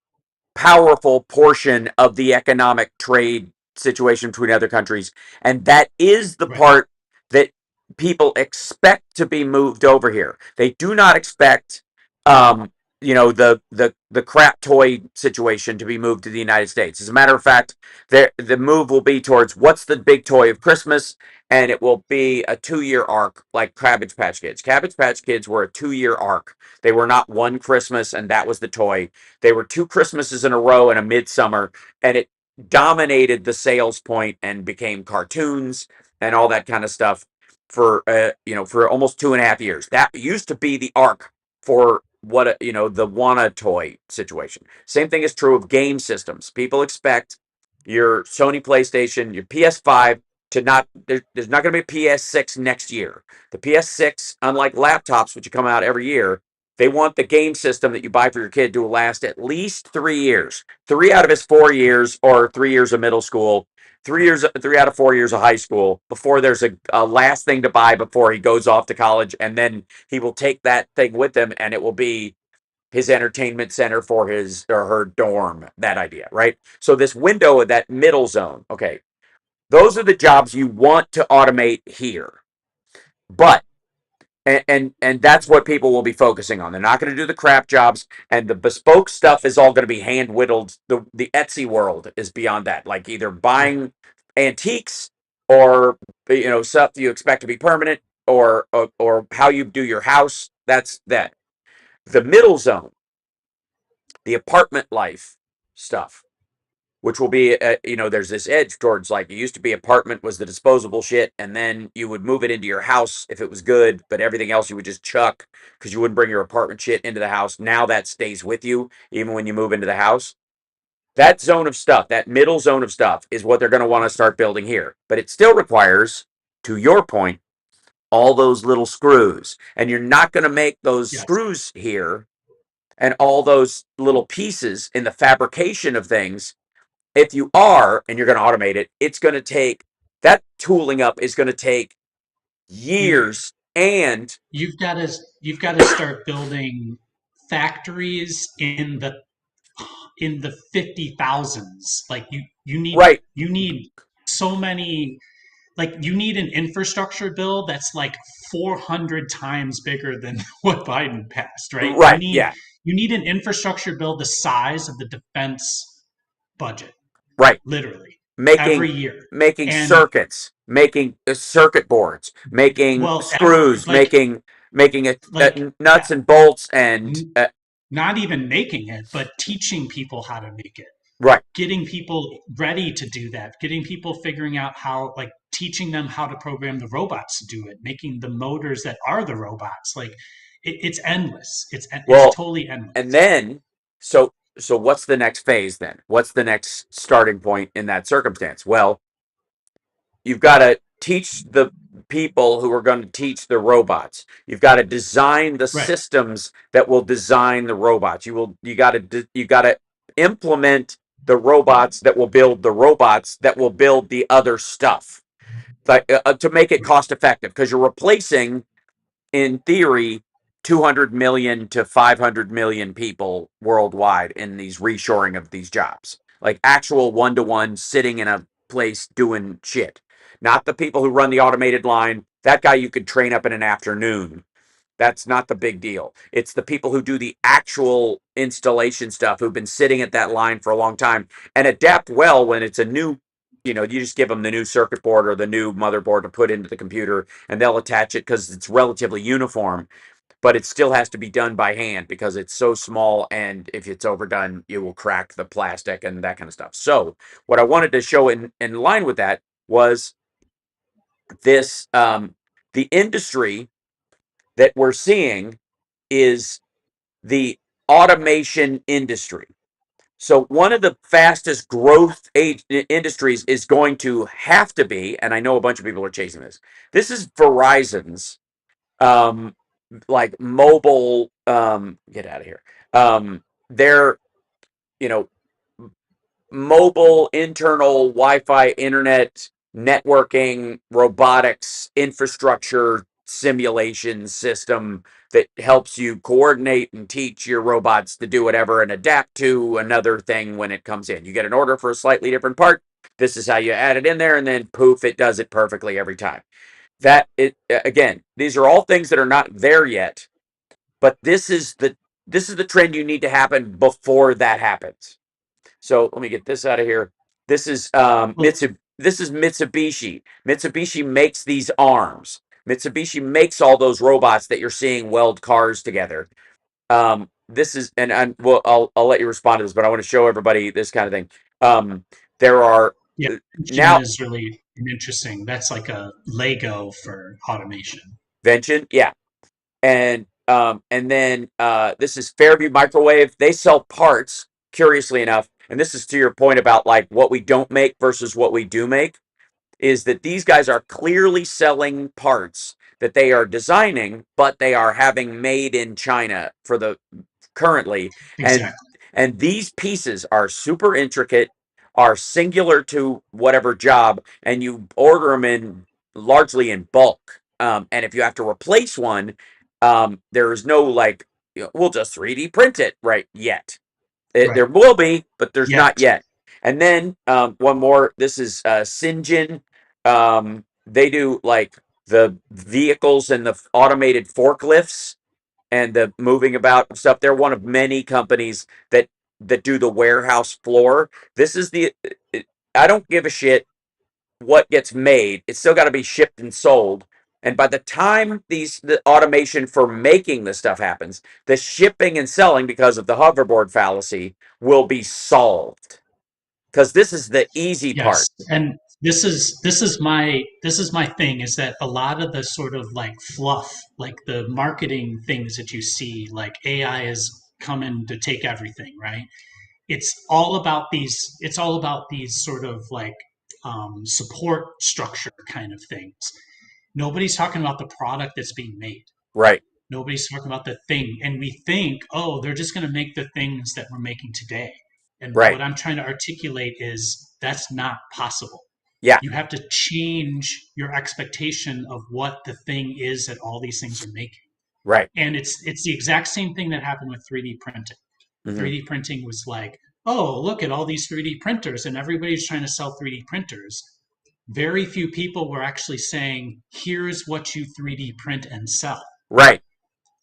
powerful portion of the economic trade situation between other countries. And that is the Right. part that people expect to be moved over here. They do not expect, the crap toy situation to be moved to the United States. As a matter of fact, the move will be towards what's the big toy of Christmas, and it will be a 2-year arc like Cabbage Patch Kids. Cabbage Patch Kids were a 2-year arc. They were not one Christmas and that was the toy. They were 2 Christmases in a row and a midsummer, and it dominated the sales point and became cartoons and all that kind of stuff for almost 2.5 years. That used to be the arc for the Wanna toy situation. Same thing is true of game systems. People expect your Sony PlayStation, your PS5 to not there's not going to be a PS6 next year. The PS6, unlike laptops, which come out every year, they want the game system that you buy for your kid to last at least 3 years. 3 out of his 4 years, or 3 years of middle school, 3 out of 4 years of high school, before there's a last thing to buy before he goes off to college, and then he will take that thing with him, and it will be his entertainment center for his or her dorm. That idea, right? So this window of that middle zone, okay, those are the jobs you want to automate here, but and that's what people will be focusing on. They're not going to do the crap jobs, and the bespoke stuff is all going to be hand whittled. The Etsy world is beyond that, like either Right. buying antiques, or stuff you expect to be permanent, or how you do your house. That's that. The middle zone, the apartment life stuff, which will be, there's this edge towards, like, it used to be apartment was the disposable shit, and then you would move it into your house if it was good, but everything else you would just chuck because you wouldn't bring your apartment shit into the house. Now that stays with you even when you move into the house. That zone of stuff, that middle zone of stuff, is what they're going to want to start building here. But it still requires, to your point, all those little screws. And you're not going to make those Yes. screws here and all those little pieces in the fabrication of things. If you are, and you're going to automate it, it's going to take, that tooling up is going to take You've years. And you've got to start building factories in the 50,000s. Like right, you need so many, like you need an infrastructure bill that's like 400 times bigger than what Biden passed, right? right, yeah, You need an infrastructure bill the size of the defense budget, right. literally, making every year. making And circuits, making circuit boards, making well, screws, making nuts yeah, and bolts, and not even making it, but teaching people how to make it, right. getting people ready to do that, getting people figuring out how, like teaching them how to program the robots to do it, making the motors that are the robots. Like it's endless. It's Well, totally and endless. then so what's the next phase then? What's the next starting point in that circumstance? Well, you've got to teach the people who are going to teach the robots. You've got to design the Right. systems that will design the robots. You got to implement the robots that will build the robots that will build the other stuff. Like, to make it cost effective, because you're replacing, in theory, 200 million to 500 million people worldwide in these reshoring of these jobs. Like actual one-to-one sitting in a place doing shit. Not the people who run the automated line. That guy you could train up in an afternoon. That's not the big deal. It's the people who do the actual installation stuff, who've been sitting at that line for a long time and adapt well when it's a new, you just give them the new circuit board or the new motherboard to put into the computer, and they'll attach it because it's relatively uniform, but it still has to be done by hand because it's so small, and if it's overdone, you will crack the plastic and that kind of stuff. So what I wanted to show in line with that was this, the industry that we're seeing is the automation industry. So one of the fastest growth industries is going to have to be, and I know a bunch of people are chasing this. This is Verizon's, um, like mobile. Get out of here. Their, you know mobile internal Wi-Fi internet networking robotics infrastructure simulation system that helps you coordinate and teach your robots to do whatever and adapt to another thing when it comes in. You get an order for a slightly different part. This is how you add it in there, and then poof, it does it perfectly every time. That it again, these are all things that are not there yet, but this is the trend you need to happen before that happens. So let me get this out of here. This is Well, This is Mitsubishi. Mitsubishi makes these arms. Mitsubishi makes all those robots that you're seeing weld cars together. This is, and well, I'll let you respond to this, but I want to show everybody this kind of thing. There are yeah, Fusion now is really interesting. That's like a Lego for automation. Vention, yeah, and then this is Fairview Microwave. They sell parts, curiously enough, and this is to your point about like what we don't make versus what we do make, is that these guys are clearly selling parts that they are designing, but they are having made in China for the currently, and Exactly. these pieces are super intricate, are singular to whatever job, and you order them in largely in bulk. And if you have to replace one, there is no like, we'll just 3D print it right yet. Right. There will be, but there's not Yet. yet. And then one more. This is Sinjin. They do like the vehicles and the automated forklifts and the moving about stuff. They're one of many companies that do the warehouse floor. This is the. I don't give a shit what gets made. It's still got to be shipped and sold. And by the time the automation for making the stuff happens, the shipping and selling, because of the hoverboard fallacy, will be solved. Because this is the easy Yes. part. And this is my thing is that a lot of the sort of like fluff, like the marketing things that you see, like AI is coming to take everything, right? It's all about these sort of like support structure kind of things. Nobody's talking about the product that's being made. Right, Nobody's talking about the thing. And we think, oh, they're just going to make the things that we're making today. And right. what I'm trying to articulate is that's not possible. Yeah, You have to change your expectation of what the thing is that all these things are making. right. And it's the exact same thing that happened with 3D printing. Hmm. 3D printing was like, oh, look at all these 3D printers, and everybody's trying to sell 3D printers. Very few people were actually saying, here's what you 3D print and sell, Right.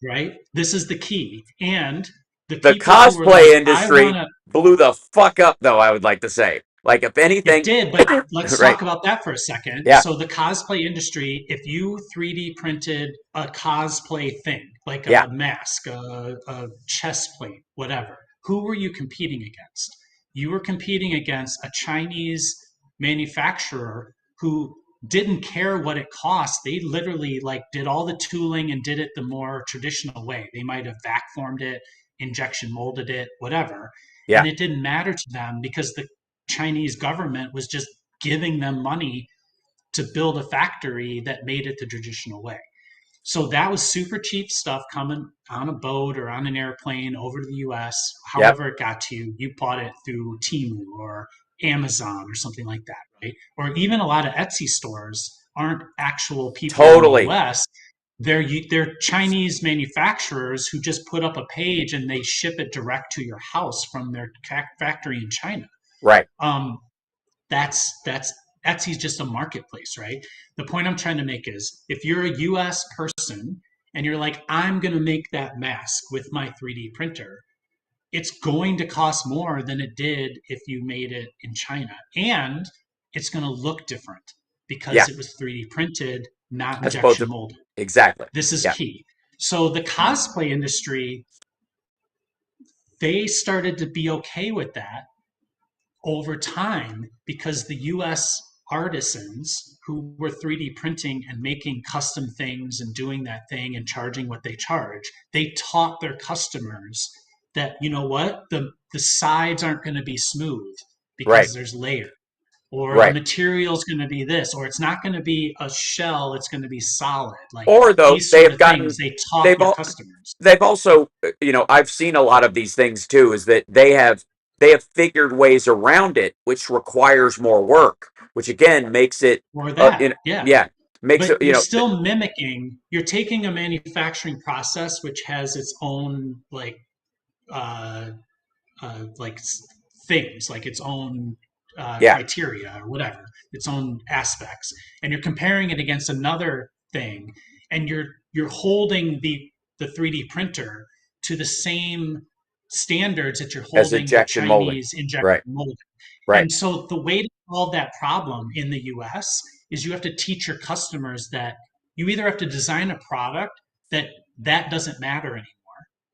right? This is the key. And the The people who were cosplay like, I want industry to, blew the fuck up, though, I would like to say. Like, if it anything, did, but let's right. talk about that for a second. Yeah, So the cosplay industry, if you 3D printed a cosplay thing, like yeah. a mask, a chest plate, whatever, who were you competing against? You were competing against a Chinese manufacturer who didn't care what it cost. They literally like did all the tooling and did it the more traditional way. They might have vac formed it, injection molded it, whatever. Yeah, And it didn't matter to them because the Chinese government was just giving them money to build a factory that made it the traditional way. So that was super cheap stuff coming on a boat or on an airplane over to the US. yep, However, it got to you, you bought it through Temu or Amazon or something like that, right? Or even a lot of Etsy stores aren't actual people in the totally. US. They're Chinese manufacturers who just put up a page and they ship it direct to your house from their factory in China. Right, Um, that's Etsy's just a marketplace, right? The point I'm trying to make is if you're a US person and you're like, I'm going to make that mask with my 3D printer, it's going to cost more than it did if you made it in China. And it's going to look different yeah. because it was 3D printed, not As opposed injection to, molded. exactly. This is Yeah, key. So the cosplay industry, they started to be okay with that over time because the US artisans who were 3D printing and making custom things and doing that thing and charging what they charge, they taught their customers that, you know what, the sides aren't going to be smooth right, because there's layers. Or the right. material is going to be this, or it's not going to be a shell, it's going to be solid. Like Or though these they sort have of things, gotten, they taught they've their all, customers. they've also, I've seen a lot of these things too. Is that they have figured ways around it, which requires more work, which again makes it, Or that, in yeah. yeah. makes but it, you're still mimicking. You're taking a manufacturing process which has its own uh, like things, like its own yeah, criteria or whatever, its own aspects, and you're comparing it against another thing, and you're holding the 3D printer to the same standards that you're as holding the injection molding. Chinese injection Right, molding. right, And so the way to solve that problem in the US is you have to teach your customers that you either have to design a product that doesn't matter anymore.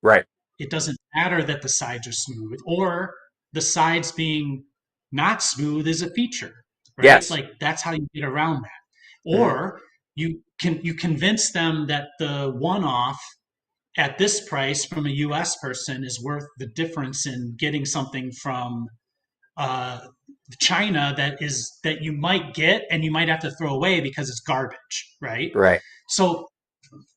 right. It doesn't matter that the sides are smooth, or the sides being not smooth is a feature, right? Yes. Like that's how you get around that. Hmm. Or you convince them that the one off at this price from a US person is worth the difference in getting something from uh, China that you might get and you might have to throw away because it's garbage, right? Right. So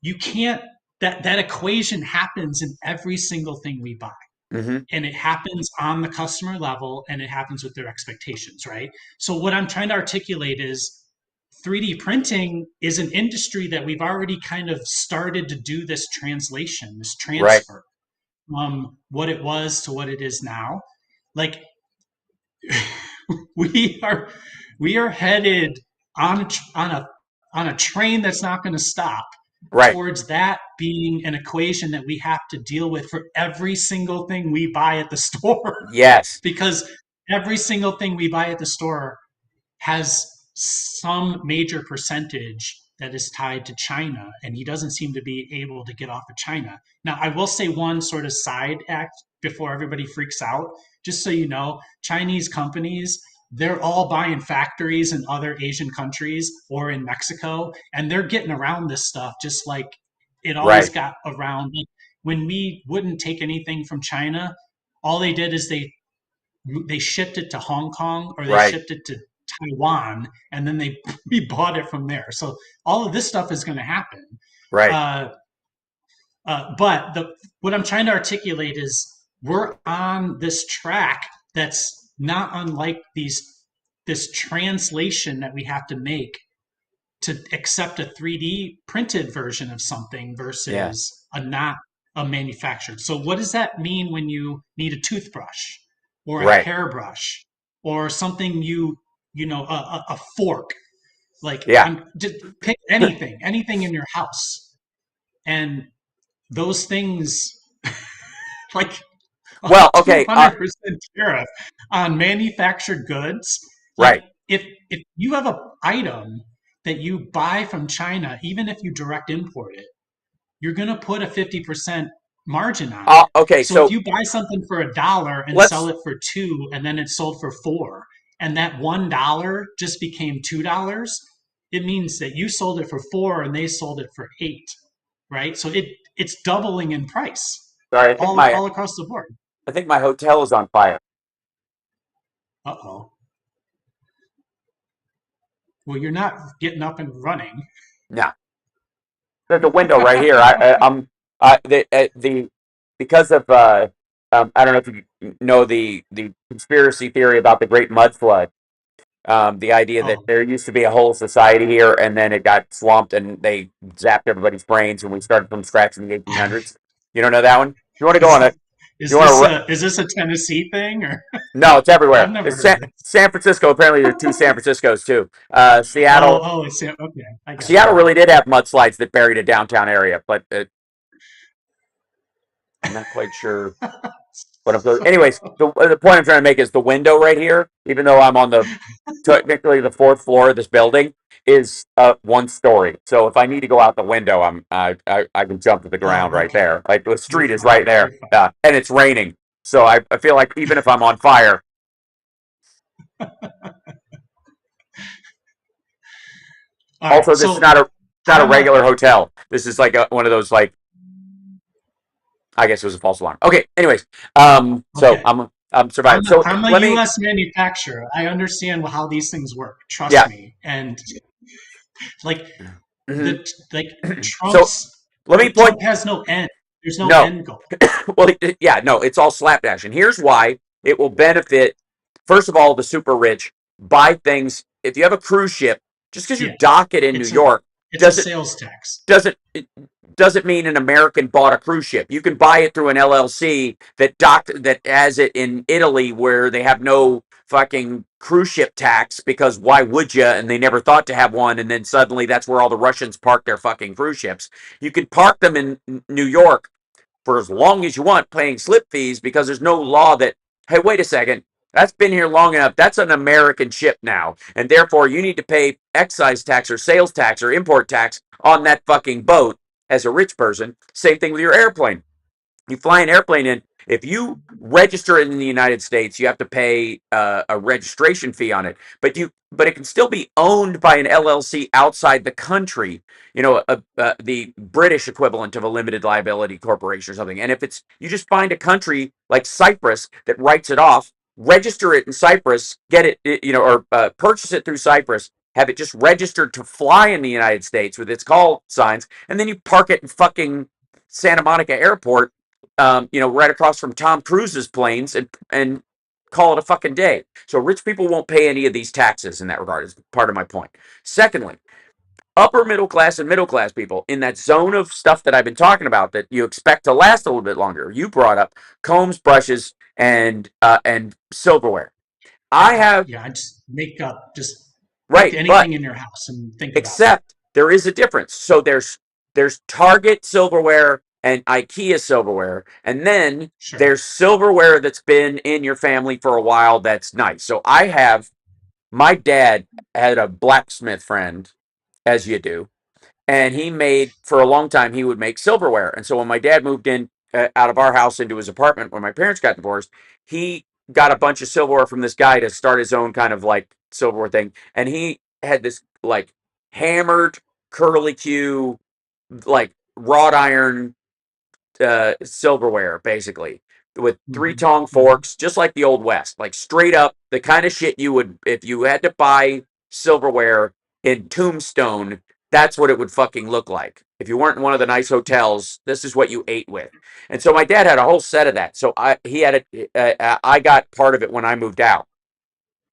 you can't, that equation happens in every single thing we buy, Hmm. and it happens on the customer level, and it happens with their expectations, right? So what I'm trying to articulate is 3D printing is an industry that we've already kind of started to do this translation, this Right. transfer from what it was to what it is now. Like we are we are headed on a train that's not going to stop Right. towards that being an equation that we have to deal with for every single thing we buy at the store. Yes. Because every single thing we buy at the store has some major percentage that is tied to China, and he doesn't seem to be able to get off of China. Now, I will say one sort of side act before everybody freaks out. Just so you know, Chinese companies, they're all buying factories in other Asian countries or in Mexico, and they're getting around this stuff just like it always Right. got around. When we wouldn't take anything from China, all they did is they shipped it to Hong Kong or they Right. shipped it to Taiwan, and then we bought it from there. So all of this stuff is going to happen. Right. Uh, but what I'm trying to articulate is we're on this track that's not unlike this translation that we have to make to accept a 3D printed version of something Yeah. versus a not a manufactured. So what does that mean when you need a toothbrush or a Right. hairbrush or something a fork? Like Yeah. I'm just pick anything in your house, and those things like a Well, okay. 200% tariff on manufactured goods. Like Right. if you have an item that you buy from China, even if you direct import it, you're going to put a 50% margin on it. Okay. So if So you buy something for $1 and sell let's. it for 2 and then it's sold for 4, and that $1 just became $2, it means that you sold it for 4 and they sold it for 8, right? So it's doubling in price Sorry. all across the board. I think my hotel is on fire. Uh-oh. Well, you're not getting up and running. Yeah. There's a window right here. I'm the because of I don't know if you know the conspiracy theory about the Great Mud Flood. The idea that Oh, there used to be a whole society here, and then it got swamped, and they zapped everybody's brains, and we started from scratch in the 1800s. You don't know that one? You want to go on a? You want to? is this a Tennessee thing or No, it's I've everywhere. never It's heard this. San Francisco. Apparently, there are two San Franciscos too. Seattle. It's okay. I got Seattle you. really did have mudslides that buried a downtown area, but I'm not quite sure what I'm. Anyways, the point I'm trying to make is the window right here. Even though I'm on the technically the fourth floor of this building is one story. So if I need to go out the window, I can jump to the ground Oh, right okay. there. Like the You're street is fine. right there, You're fine. and it's raining. So I feel like even if I'm on fire, All right. also this is So not a I'm a regular hotel. This is like one of those like I guess it was a false alarm. Okay. Anyways, so okay. I'm surviving. So I'm a let me U.S. manufacturer. I understand how these things work. Trust yeah. me. And like Mhm. the like So let me point. Trump has no end. There's no No, end goal. well, yeah, no, it's all slapdash. And here's why it will benefit, first of all, the super rich. Buy things. If you have a cruise ship, Just because you Yeah, dock it in New it's a York it's a doesn't sales tax. doesn't it doesn't mean an American bought a cruise ship. You can buy it through an LLC that has it in Italy where they have no fucking cruise ship tax because why would you? And they never thought to have one. And then suddenly that's where all the Russians park their fucking cruise ships. You can park them in New York for as long as you want, paying slip fees because there's no law that, hey, wait a second, that's been here long enough. That's an American ship now. And therefore, you need to pay excise tax or sales tax or import tax on that fucking boat as a rich person. Same thing with your airplane. You fly an airplane in. If you register it in the United States, you have to pay a registration fee on it. But it can still be owned by an LLC outside the country. You know, the British equivalent of a limited liability corporation or something. And if it's you just find a country like Cyprus that writes it off, register it in Cyprus, get it, or purchase it through Cyprus, have it just registered to fly in the United States with its call signs, and then you park it in fucking Santa Monica Airport, right across from Tom Cruise's planes, and call it a fucking day. So rich people won't pay any of these taxes in that regard. Is part of my point. Secondly, upper middle class and middle class people in that zone of stuff that I've been talking about that you expect to last a little bit longer. You brought up combs, brushes, and silverware. I have Yeah, I just make right, but anything in your house and think about it. except there is a difference. So there's Target silverware and IKEA silverware, and then Sure. there's silverware that's been in your family for a while that's nice. So I have my dad had a blacksmith friend, as you do, and he made for a long time he would make silverware. And so when my dad moved in out of our house into his apartment when my parents got divorced, he got a bunch of silverware from this guy to start his own kind of like silverware thing. And he had this like hammered curly Q, like wrought iron silverware, basically, with three Hmm. tong Hmm. forks, just like the old West, like straight up the kind of shit you would if you had to buy silverware in Tombstone. That's what it would fucking look like. If you weren't in one of the nice hotels, this is what you ate with. And so my dad had a whole set of that. So I got part of it when I moved out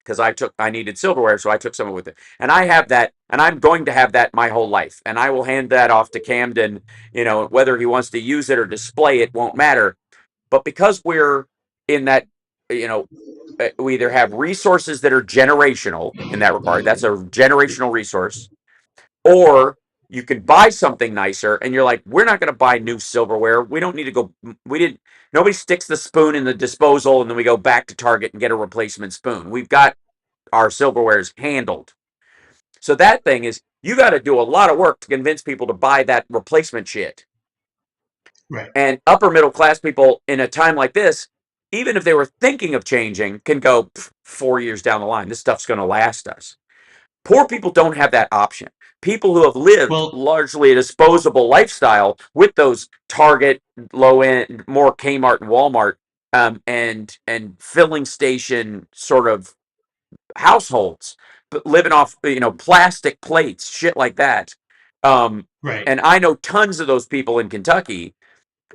because I needed silverware, so I took some of it with it. And I have that, and I'm going to have that my whole life. And I will hand that off to Camden. Whether he wants to use it or display it won't matter. But because we're in that, you know, we either have resources that are generational in that regard. That's a generational resource, or you can buy something nicer, and you're like, we're not going to buy new silverware. We don't need to go. We didn't. Nobody sticks the spoon in the disposal, and then we go back to Target and get a replacement spoon. We've got our silverwares handled. So that thing is, you got to do a lot of work to convince people to buy that replacement shit. Right. And upper middle class people in a time like this, even if they were thinking of changing, can go 4 years down the line. This stuff's going to last us. Poor people don't have that option. People who have lived Well, largely a disposable lifestyle with those Target, low end, more Kmart and Walmart, and filling station sort of households, but living off plastic plates, shit like that. Um, right. and I know tons of those people in Kentucky.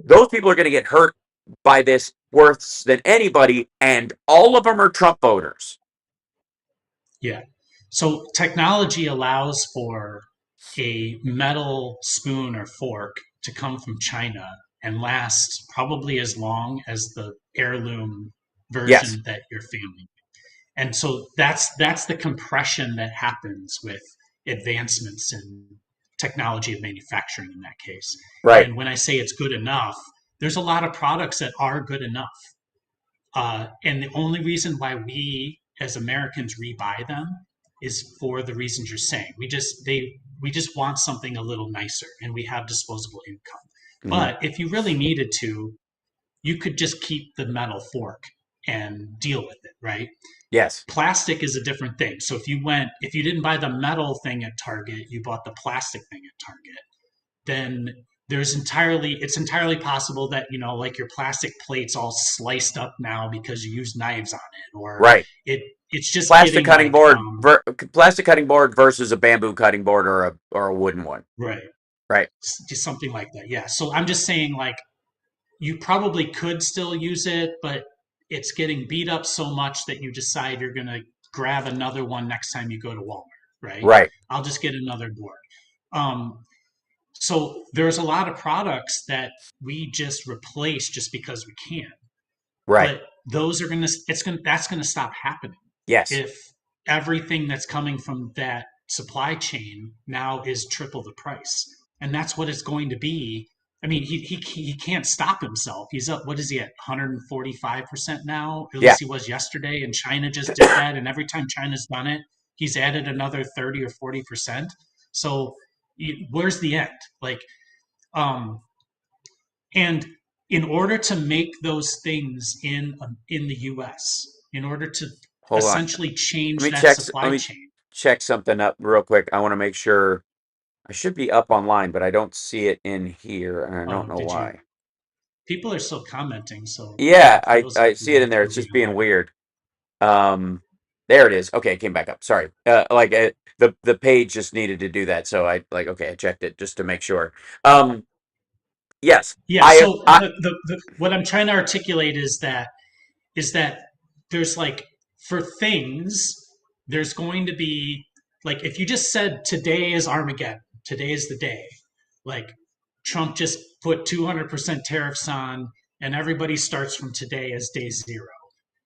Those people are going to get hurt by this worse than anybody, and all of them are Trump voters. Yeah. So technology allows for a metal spoon or fork to come from China and last probably as long as the heirloom Yes, version that your family. And so that's the compression that happens with advancements in technology of manufacturing in that case. right. And when I say it's good enough, there's a lot of products that are good enough. And the only reason why we as Americans rebuy them is for the reasons you're saying. We just want something a little nicer, and we have disposable income. Hmm. But if you really needed to, you could just keep the metal fork and deal with it, right? Yes, Plastic is a different thing. So if you didn't buy the metal thing at Target, you bought the plastic thing at Target, then it's entirely possible that like your plastic plates all sliced up now because you use knives on it, or right. it it's just Plastic getting cutting like board, plastic cutting board versus a bamboo cutting board or a wooden one. right, Right. just something like that. Yeah. So I'm just saying, like, you probably could still use it, but it's getting beat up so much that you decide you're gonna grab another one next time you go to Walmart. right? Right. I'll just get another board. Um, so there's a lot of products that we just replace just because we can. Right. But those are gonna it's gonna that's gonna stop happening Yes. if everything that's coming from that supply chain now is triple the price. And that's what it's going to be. I mean, he can't stop himself. He's up, what is he at, 145% now? At Yeah. least he was yesterday. And China just did that. And every time China's done it, he's added another 30 or 40%. So where's the end? Like, um, and in order to make those things in the US, in order to Hold on. essentially Let change me that check. Let supply me chain. check something up real quick. I want to make sure I should be up online, but I don't see it in here, and I don't Oh, know did you? why. People are still commenting, so Yeah, for I those of I you who see it in want there. to It's read just them being later. weird. There it is. Okay, it came back up. Sorry. The page just needed to do that, so okay, I checked it just to make sure. Um, yes, Yeah, I so I the what I'm trying to articulate is that there's like, for things, there's going to be, like, if you just said today is Armageddon, today is the day, like Trump just put 200% tariffs on and everybody starts from today as day zero.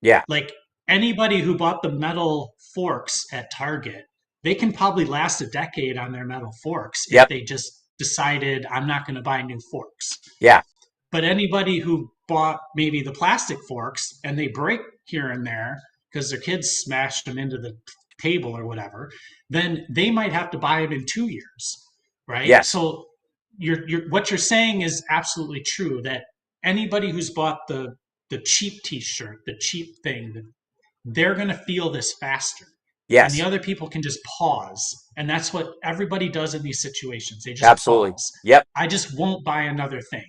yeah, Like, anybody who bought the metal forks at Target, they can probably last a decade on their metal forks if yep, they just decided, I'm not going to buy new forks. yeah, But anybody who bought maybe the plastic forks and they break here and there because their kids smashed them into the table or whatever, then they might have to buy them in 2 years, right? yes, So what you're saying is absolutely true. That anybody who's bought the cheap T-shirt, the cheap thing, they're going to feel this faster. And the yes, other people can just pause. And that's what everybody does in these situations. They just absolutely. pause. Yep, I just won't buy another thing.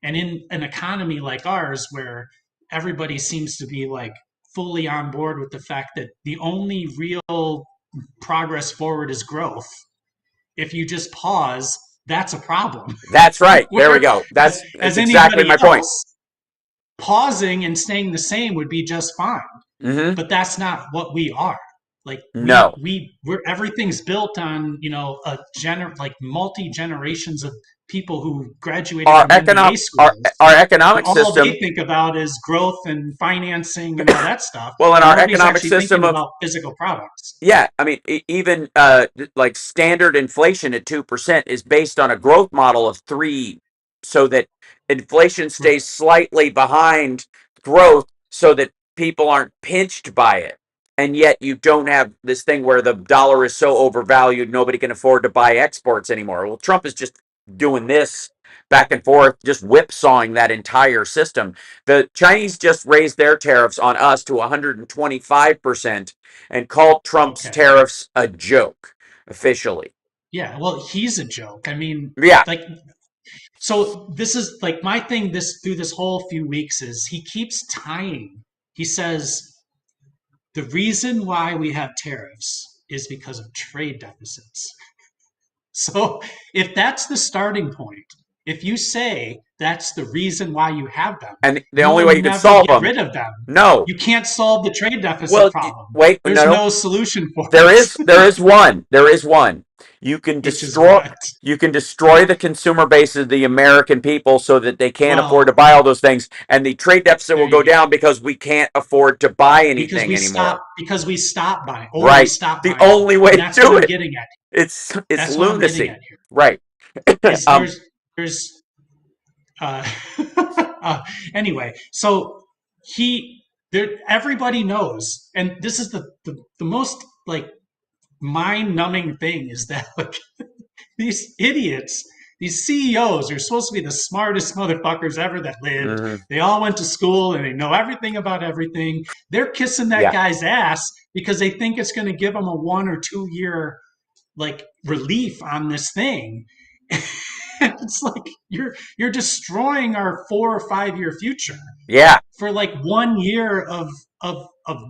And in an economy like ours, where everybody seems to be like fully on board with the fact that the only real progress forward is growth, if you just pause, that's a problem. that's right. There we Where, go. That's as exactly anybody my point. else, pausing and staying the same would be just fine. Mm-hmm. But that's not what we are. Like, No. we're everything's built on, like multi generations of people who graduated Our from MBA economic schools, our and economic all they system, think about is growth and financing and all that stuff, well, in and our nobody's economic actually system thinking of, about physical products. yeah, I mean, even like standard inflation at 2% is based on a growth model of 3, so that inflation Right. stays slightly behind growth, so that people aren't pinched by it. And yet you don't have this thing where the dollar is so overvalued nobody can afford to buy exports anymore. Well, Trump is just doing this back and forth, just whipsawing that entire system. The Chinese just raised their tariffs on us to 125% and called Trump's Okay. tariffs a joke officially. Yeah. Well, he's a joke. I mean, Yeah, like, so this is like my thing this through this whole few weeks is he keeps tying. He says the reason why we have tariffs is because of trade deficits. So if that's the starting point, if you say that's the reason why you have them, and the you only will way you can never solve get them, rid of them. no. You can't solve the trade deficit Well, problem. wait, There's no, no solution for there it, is there is one. There is one. You can which is destroy what? you can destroy the consumer base of the American people so that they can't afford to Well, buy all those things, and the trade deficit there will go you go. down because we can't afford to buy anything anymore. Because we stop buying, or we Right. stop The buying. only way And to that's what do I'm it. getting at. It's That's what I'm getting lunacy. at here. Right. Is um there's uh, anyway, so he there everybody knows, and this is the most like mind numbing thing is that like these idiots, these CEOs are supposed to be the smartest motherfuckers ever that lived. mhm. They all went to school and they know everything about everything. They're kissing that Yeah. guy's ass because they think it's going to give them a 1 or 2 year like relief on this thing. It's like you're destroying our 4 or 5 year future Yeah. for like 1 year of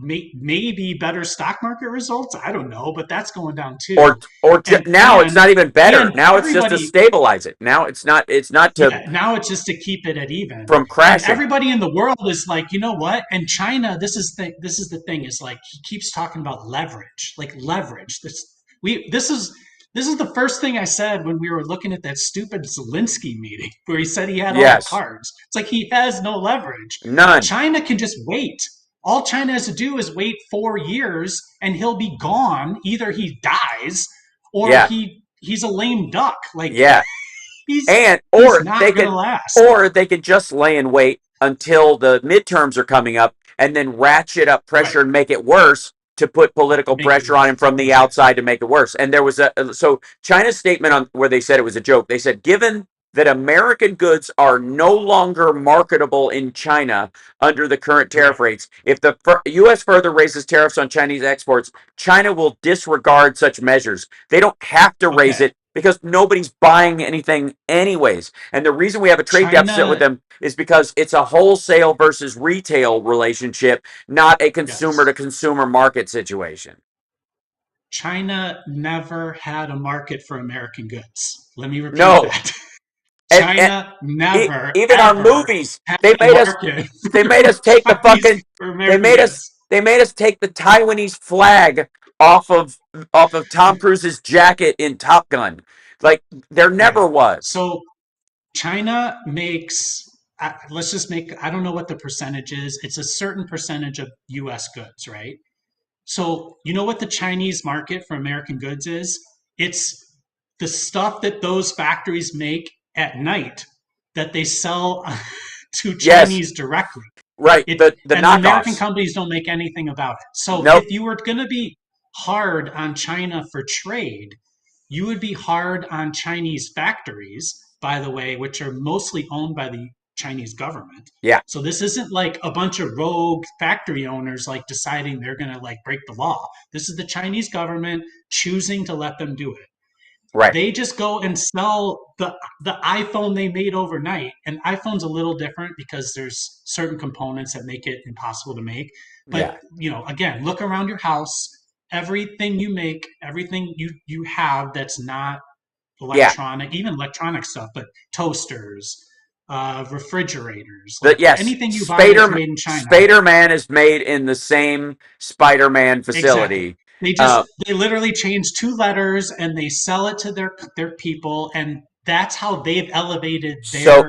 maybe better stock market results. I don't know, but that's going down too. and Now it's and not even better. and Now it's just to everybody, stabilize it. Now it's not to yeah, now it's just to keep it at even. from And crashing. everybody in the world is like, you know what? And China, this is the thing, is like he keeps talking about leverage, like leverage. This, We this is the first thing I said when we were looking at that stupid Zelensky meeting where he said he had all the Yes, cards. It's like he has no leverage. none. China can just wait. All China has to do is wait 4 years and he'll be gone. Either he dies or Yeah, he's a lame duck. Like yeah. he's And he's not gonna last. or they can just lay in wait until the midterms are coming up and then ratchet up Right. pressure and make it worse to put political Make it pressure on him worse. from the Exactly. outside to make it worse. And there was so China's statement on where they said it was a joke. They said given that American goods are no longer marketable in China under the current Right. tariff rates, if the U.S. further raises tariffs on Chinese exports, China will disregard such measures. They don't have to raise Okay. it because nobody's buying anything anyways. And the reason we have a trade deficit with China, them is because it's a wholesale versus retail relationship, not a consumer yes. to consumer market situation. China never had a market for American goods. Let me repeat No. that. And China never, even our ever movies, had they a made us market they made for us take the Chinese fucking for they American made us goods. they made us take the Taiwanese flag off of Tom Cruise's jacket in Top Gun. Like there Right. never was. So China makes, let's just make, I don't know what the percentage is. It's a certain percentage of US goods, right? So, you know what the Chinese market for American goods is? It's the stuff that those factories make at night that they sell to Yes, Chinese directly. right. It The and the American knockoffs. companies don't make anything about it. So Nope. if you were going to be hard on China for trade, you would be hard on Chinese factories, by the way, which are mostly owned by the Chinese government. Yeah. So this isn't like a bunch of rogue factory owners like deciding they're going to like break the law. This is the Chinese government choosing to let them do it. Right. They just go and sell the iPhone they made overnight. And iPhone's a little different because there's certain components that make it impossible to make. But Yeah. you know, again, look around your house. Everything you make, everything you have that's not Yeah. electronic, even electronic stuff, but toasters, refrigerators, The like yes, anything you buy that's made in China. Spider Man is made in the same Spider Man Exactly. facility. They Uh, they literally change two letters and they sell it to their people, and that's how they've elevated so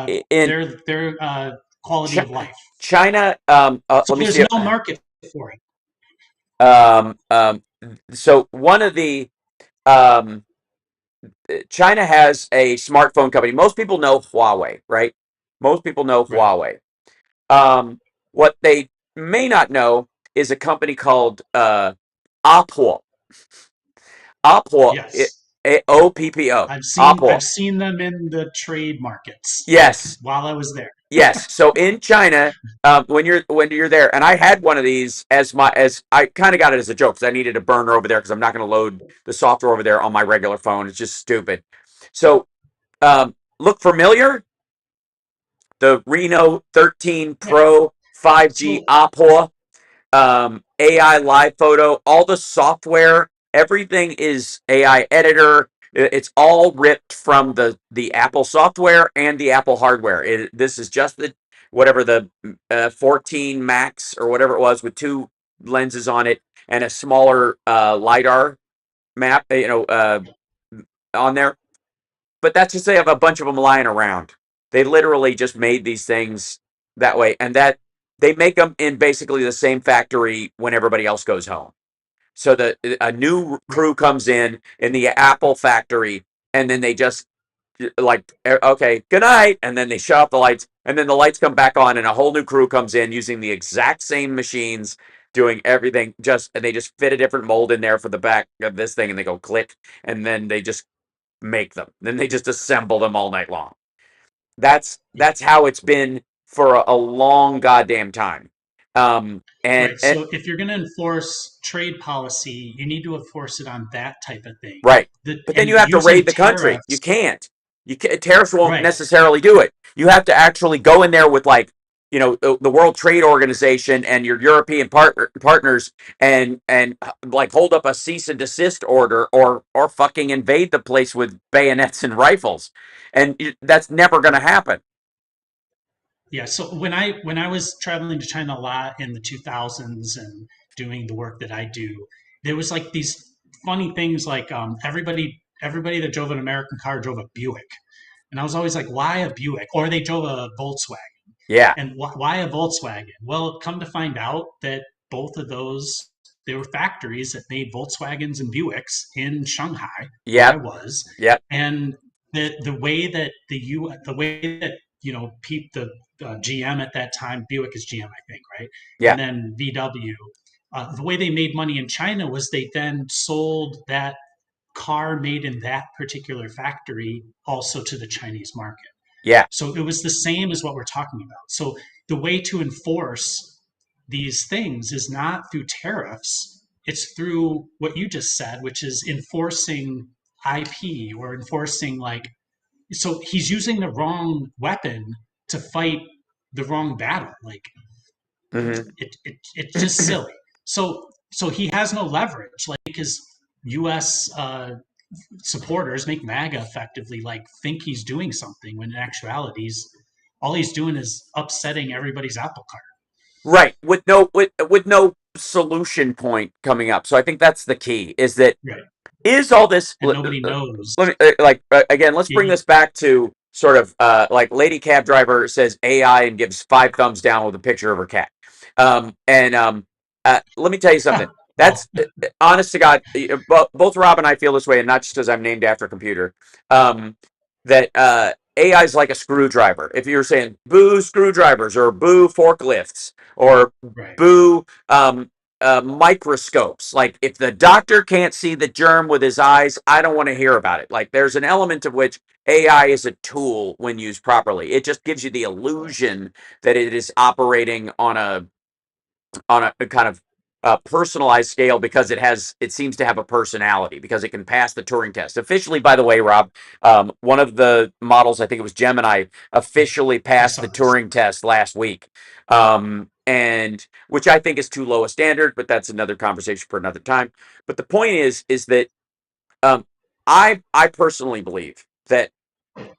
in their quality of life. China, So let me there's see. no market for it. Um, um, so one of the um, China has a smartphone company. Most people know Huawei, right? Most people know Right. Huawei. Um, what they may not know is a company called Apple. Apple, Yes. OPPO. I've Apple. seen them in the trade markets, like Yes, while I was there. yes. So in China, when you're there, and I had one of these as I kind of got it as a joke because I needed a burner over there because I'm not going to load the software over there on my regular phone. It's just stupid. So look familiar? The Reno 13 Yeah. Pro 5G So Apple AI live photo, all the software, everything is AI editor. It's all ripped from the Apple software and the Apple hardware. This is just the whatever the 14 Max or whatever it was with two lenses on it and a smaller lidar map, on there. But that's just they have a bunch of them lying around. They literally just made these things that way, and that they make them in basically the same factory when everybody else goes home. So that a new right. crew comes in the Apple factory, and then they just like okay, good night, and then they shut off the lights, and then the lights come back on, and a whole new crew comes in using the exact same machines, doing everything and they just fit a different mold in there for the back of this thing, and they go click, and then they just make them. Then they just assemble them all night long. Yeah. That's how it's been for a long goddamn time. Right. And So if you're going to enforce trade policy, you need to enforce it on that type of thing. right, but then And you have to using raid the country. You tariffs, can't. Tariffs won't right? necessarily do it. You have to actually go in there with like the World Trade Organization and your European partners and like hold up a cease and desist order or fucking invade the place with bayonets and rifles, and that's never going to happen. Yeah. So when I was traveling to China a lot in the 2000s and doing the work that I do, there was like these funny things like everybody that drove an American car drove a Buick, and I was always like, why a Buick? Or they drove a Volkswagen, Yeah. and why a Volkswagen? Well, come to find out that both of those, they were factories that made Volkswagens and Buicks in Shanghai, where I Yep. was, Yep. and the way that the way that the GM at that time, Buick is GM, I think, right? And Yep. then VW, the way they made money in China was they then sold that car made in that particular factory also to the Chinese market. Yeah. So it was the same as what we're talking about. So the way to enforce these things is not through tariffs, it's through what you just said, which is enforcing IP or enforcing like, so he's using the wrong weapon to fight the wrong battle. Like Hmm. it's just silly. So he has no leverage. Like his U.S. Supporters make MAGA effectively like think he's doing something when in actuality all he's doing is upsetting everybody's apple cart. Right. With no solution point coming up. So I think that's the key. Is that Right. is all this? And nobody knows. Let me again. Let's bring He, this back to sort of like Lady Cab Driver says AI and gives 5 thumbs down with a picture of her cat. And let me tell you something. oh, That's honest to God. Both Rob and I feel this way, and not just because I'm named after a computer. That AI is like a screwdriver. If you're saying boo screwdrivers or boo forklifts or right. boo microscopes. Like if the doctor can't see the germ with his eyes, I don't want to hear about it. Like there's an element of which AI is a tool when used properly. It just gives you the illusion that it is operating on a kind of personalized scale because it seems to have a personality because it can pass the Turing test. Officially, by the way, Rob, one of the models, I think it was Gemini, officially I passed saw the this. Turing test last week. And which I think is too low a standard, but that's another conversation for another time. But the point is that um, I personally believe that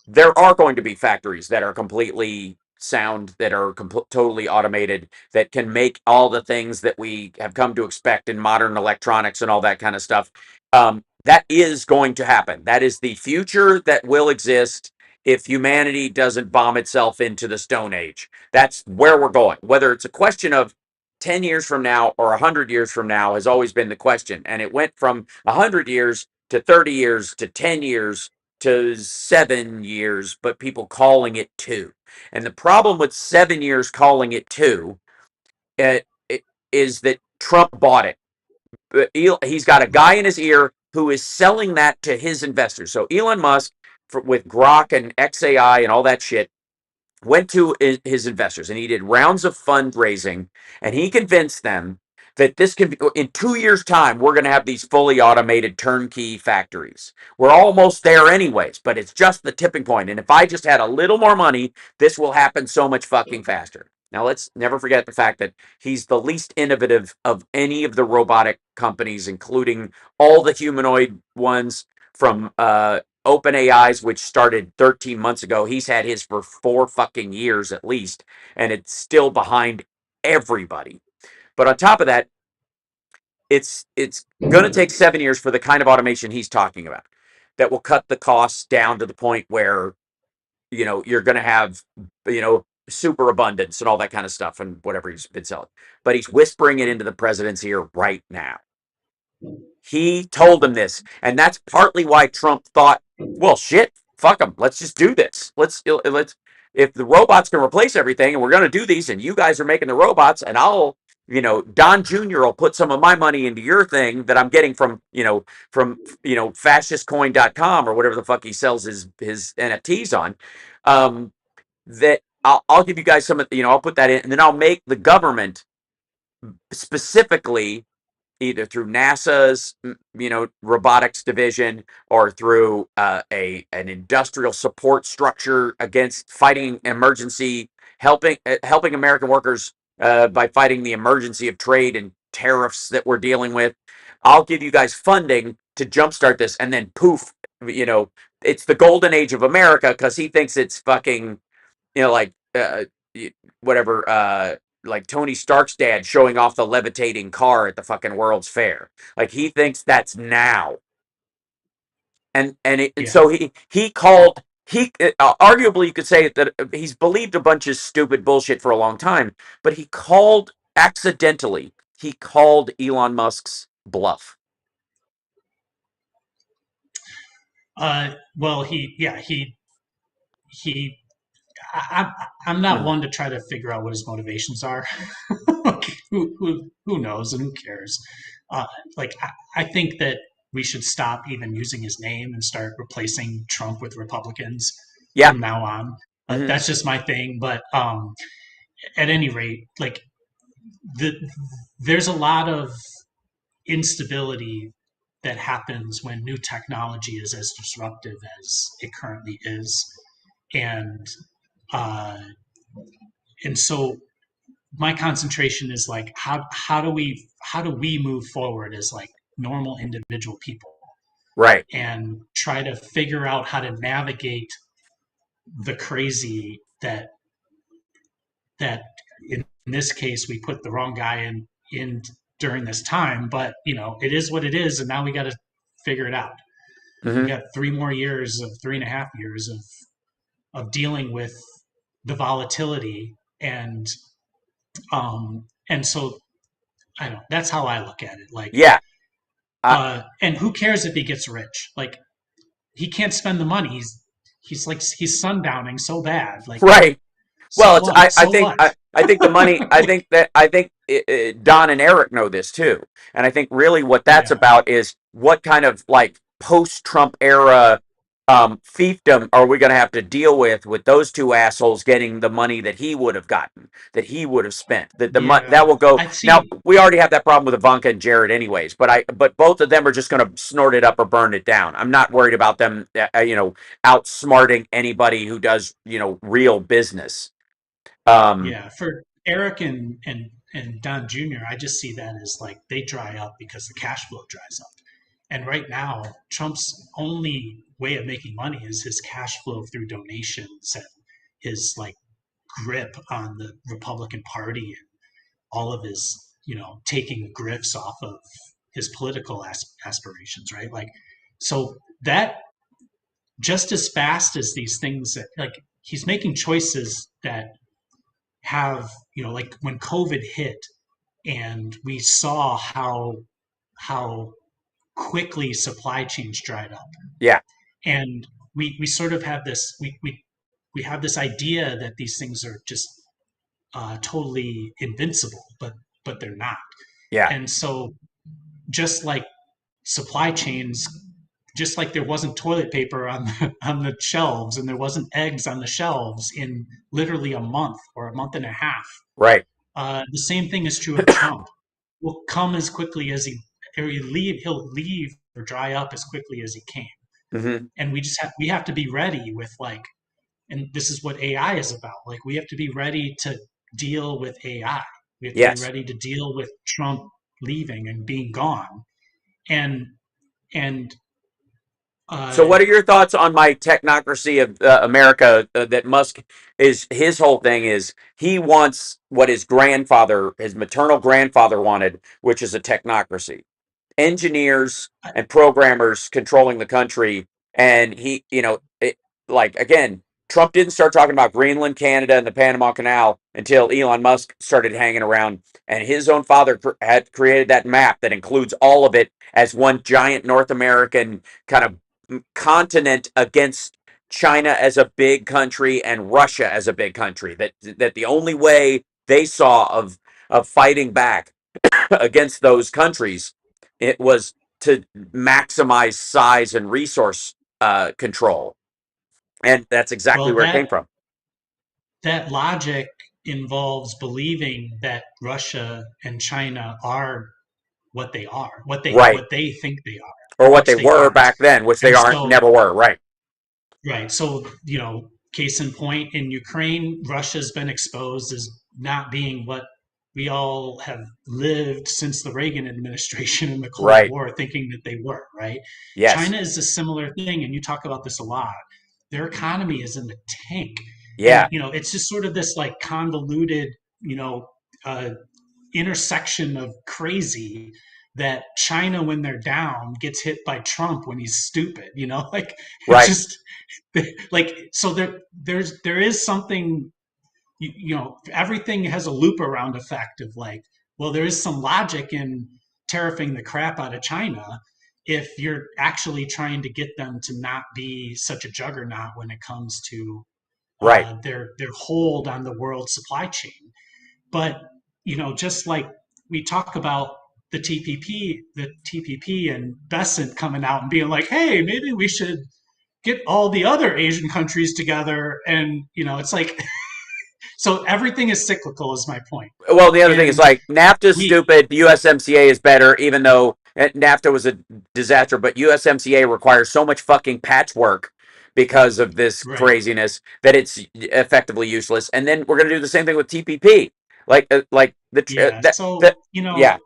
there are going to be factories that are completely sound, that are totally automated, that can make all the things that we have come to expect in modern electronics and all that kind of stuff. That is going to happen. That is the future that will exist if humanity doesn't bomb itself into the Stone Age. That's where we're going. Whether it's a question of 10 years from now or 100 years from now has always been the question. And it went from 100 years to 30 years to 10 years to 7 years, but people calling it two. And the problem with 7 years calling it two is that Trump bought it. He's got a guy in his ear who is selling that to his investors. So Elon Musk, with Grok and XAI and all that shit, went to his investors and he did rounds of fundraising and he convinced them that this can be in 2 years time we're going to have these fully automated turnkey factories. We're almost there anyways, but it's just the tipping point, and if I just had a little more money this will happen so much fucking faster. Now let's never forget the fact that he's the least innovative of any of the robotic companies, including all the humanoid ones from OpenAI's, which started 13 months ago. He's had his for 4 fucking years at least, and it's still behind everybody. But on top of that, it's going to take 7 years for the kind of automation he's talking about that will cut the costs down to the point where you're going to have super abundance and all that kind of stuff and whatever he's been selling. But he's whispering it into the president's ear right now. He told them this, and that's partly why Trump thought, well, shit, fuck them. Let's just do this. Let's if the robots can replace everything, and we're going to do these, and you guys are making the robots, and I'll, Don Jr. will put some of my money into your thing that I'm getting fascistcoin.com or whatever the fuck he sells his NFTs on. That I'll give you guys some, I'll put that in, and then I'll make the government specifically either through NASA's robotics division or through an industrial support structure against fighting emergency, helping American workers by fighting the emergency of trade and tariffs that we're dealing with. I'll give you guys funding to jumpstart this, and then poof, it's the golden age of America because he thinks it's fucking like whatever like Tony Stark's dad showing off the levitating car at the fucking World's Fair. Like he thinks that's now. And Yeah. so he called he arguably you could say that he's believed a bunch of stupid bullshit for a long time, but he called Elon Musk's bluff. Well, he. I'm not one to try to figure out what his motivations are. Who knows and who cares? Like I think that we should stop even using his name and start replacing Trump with Republicans Yeah. from now on. Hmm. That's just my thing. But at any rate, like the there's a lot of instability that happens when new technology is as disruptive as it currently is, and uh, and so my concentration is like how do we move forward as like normal individual people Right. and try to figure out how to navigate the crazy that in this case we put the wrong guy in during this time, but it is what it is, and now we got to figure it out. We Hmm. got 3 more years of 3.5 years of dealing with the volatility, and so I don't. That's how I look at it. Like, Yeah. Uh, and who cares if he gets rich? Like, he can't spend the money. He's sundowning so bad. Like, right. so Well, what? I So think what? I think the money. Like, I think Don and Eric know this too, and I think really what that's yeah, about is what kind of like post-Trump era fiefdom are we going to have to deal with those two assholes getting the money that he would have gotten, that he would have spent, yeah. that will go. I Now see. we already have that problem with Ivanka and Jared, anyways. But both of them are just going to snort it up or burn it down. I'm not worried about them, outsmarting anybody who does real business. Um, Yeah, for Eric and Don Jr., I just see that as like they dry up because the cash flow dries up. And right now, Trump's only way of making money is his cash flow through donations and his like grip on the Republican Party and all of his, taking grifts off of his political aspirations, right? Like, so that just as fast as these things that like he's making choices that have, like when COVID hit and we saw how quickly supply chains dried up, yeah, and we sort of have this we have this idea that these things are just totally invincible, but they're not. yeah, And so just like supply chains, just like there wasn't toilet paper on on the shelves and there wasn't eggs on the shelves in literally a month or a month and a half, right. the same thing is true of Trump. Will come as quickly as he'll leave or dry up as quickly as he came. Hmm. And we have to be ready with like, and this is what AI is about. Like we have to be ready to deal with AI. We have to be Yes. ready to deal with Trump leaving and being gone. And and So, uh, what are your thoughts on my technocracy of America? That Musk is his whole thing is he wants what his maternal grandfather wanted, which is a technocracy. Engineers and programmers controlling the country. And like again, Trump didn't start talking about Greenland, Canada, and the Panama Canal until Elon Musk started hanging around. And his own father had created that map that includes all of it as one giant North American kind of continent against China as a big country and Russia as a big country. That the only way they saw of fighting back against those countries, it was to maximize size and resource control, and that's exactly well, where it came from. that logic involves believing that Russia and China are Right, what they think they are, or what which they they were aren't. back then, which they And aren't, so never were. Right. right. So, case in point, in Ukraine, Russia's been exposed as not being what we all have lived since the Reagan administration and the Cold Right. War, thinking that they were, right? Yes. China is a similar thing, and you talk about this a lot. Their economy is in the tank. And, Yeah. it's just sort of this like convoluted, you know, intersection of crazy that China, when they're down, gets hit by Trump when he's stupid. You know, like it's Right. just like so there is something you know, everything has a loop around effect of like, well, there is some logic in tariffing the crap out of China if you're actually trying to get them to not be such a juggernaut when it comes to Right. their hold on the world supply chain. But you know, just like we talk about the TPP and Besant coming out and being like, hey, maybe we should get all the other Asian countries together, and you know, it's like so everything is cyclical is my point. Well, the other thing is And like NAFTA's we stupid. USMCA is better, even though NAFTA was a disaster. But USMCA requires so much fucking patchwork because of this right. craziness that it's effectively useless. And then we're gonna do the same thing with TPP. Like Yeah. that So, you yeah. know,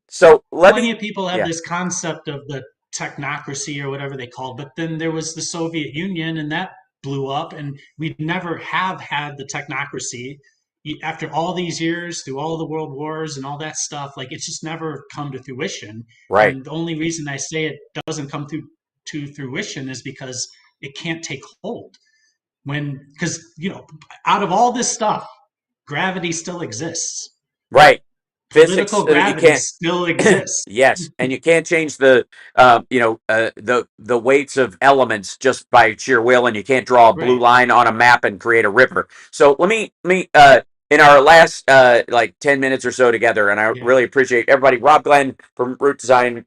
So let plenty me of people have yeah. this concept of the technocracy or whatever they called, but then there was the Soviet Union and that blew up, and we never have had the technocracy after all these years through all the world wars and all that stuff. Like it's just never come to fruition. Right. And the only reason I say it doesn't come to fruition is because it can't take hold when because you know out of all this stuff gravity still exists. Right. Physics, Political you gravity can't. still exists. Yes, and you can't change the the weights of elements just by sheer will, and you can't draw a blue Right. line on a map and create a river. So let me in our last like 10 minutes or so together, and I Yeah. really appreciate everybody. Rob Glenn from Root Design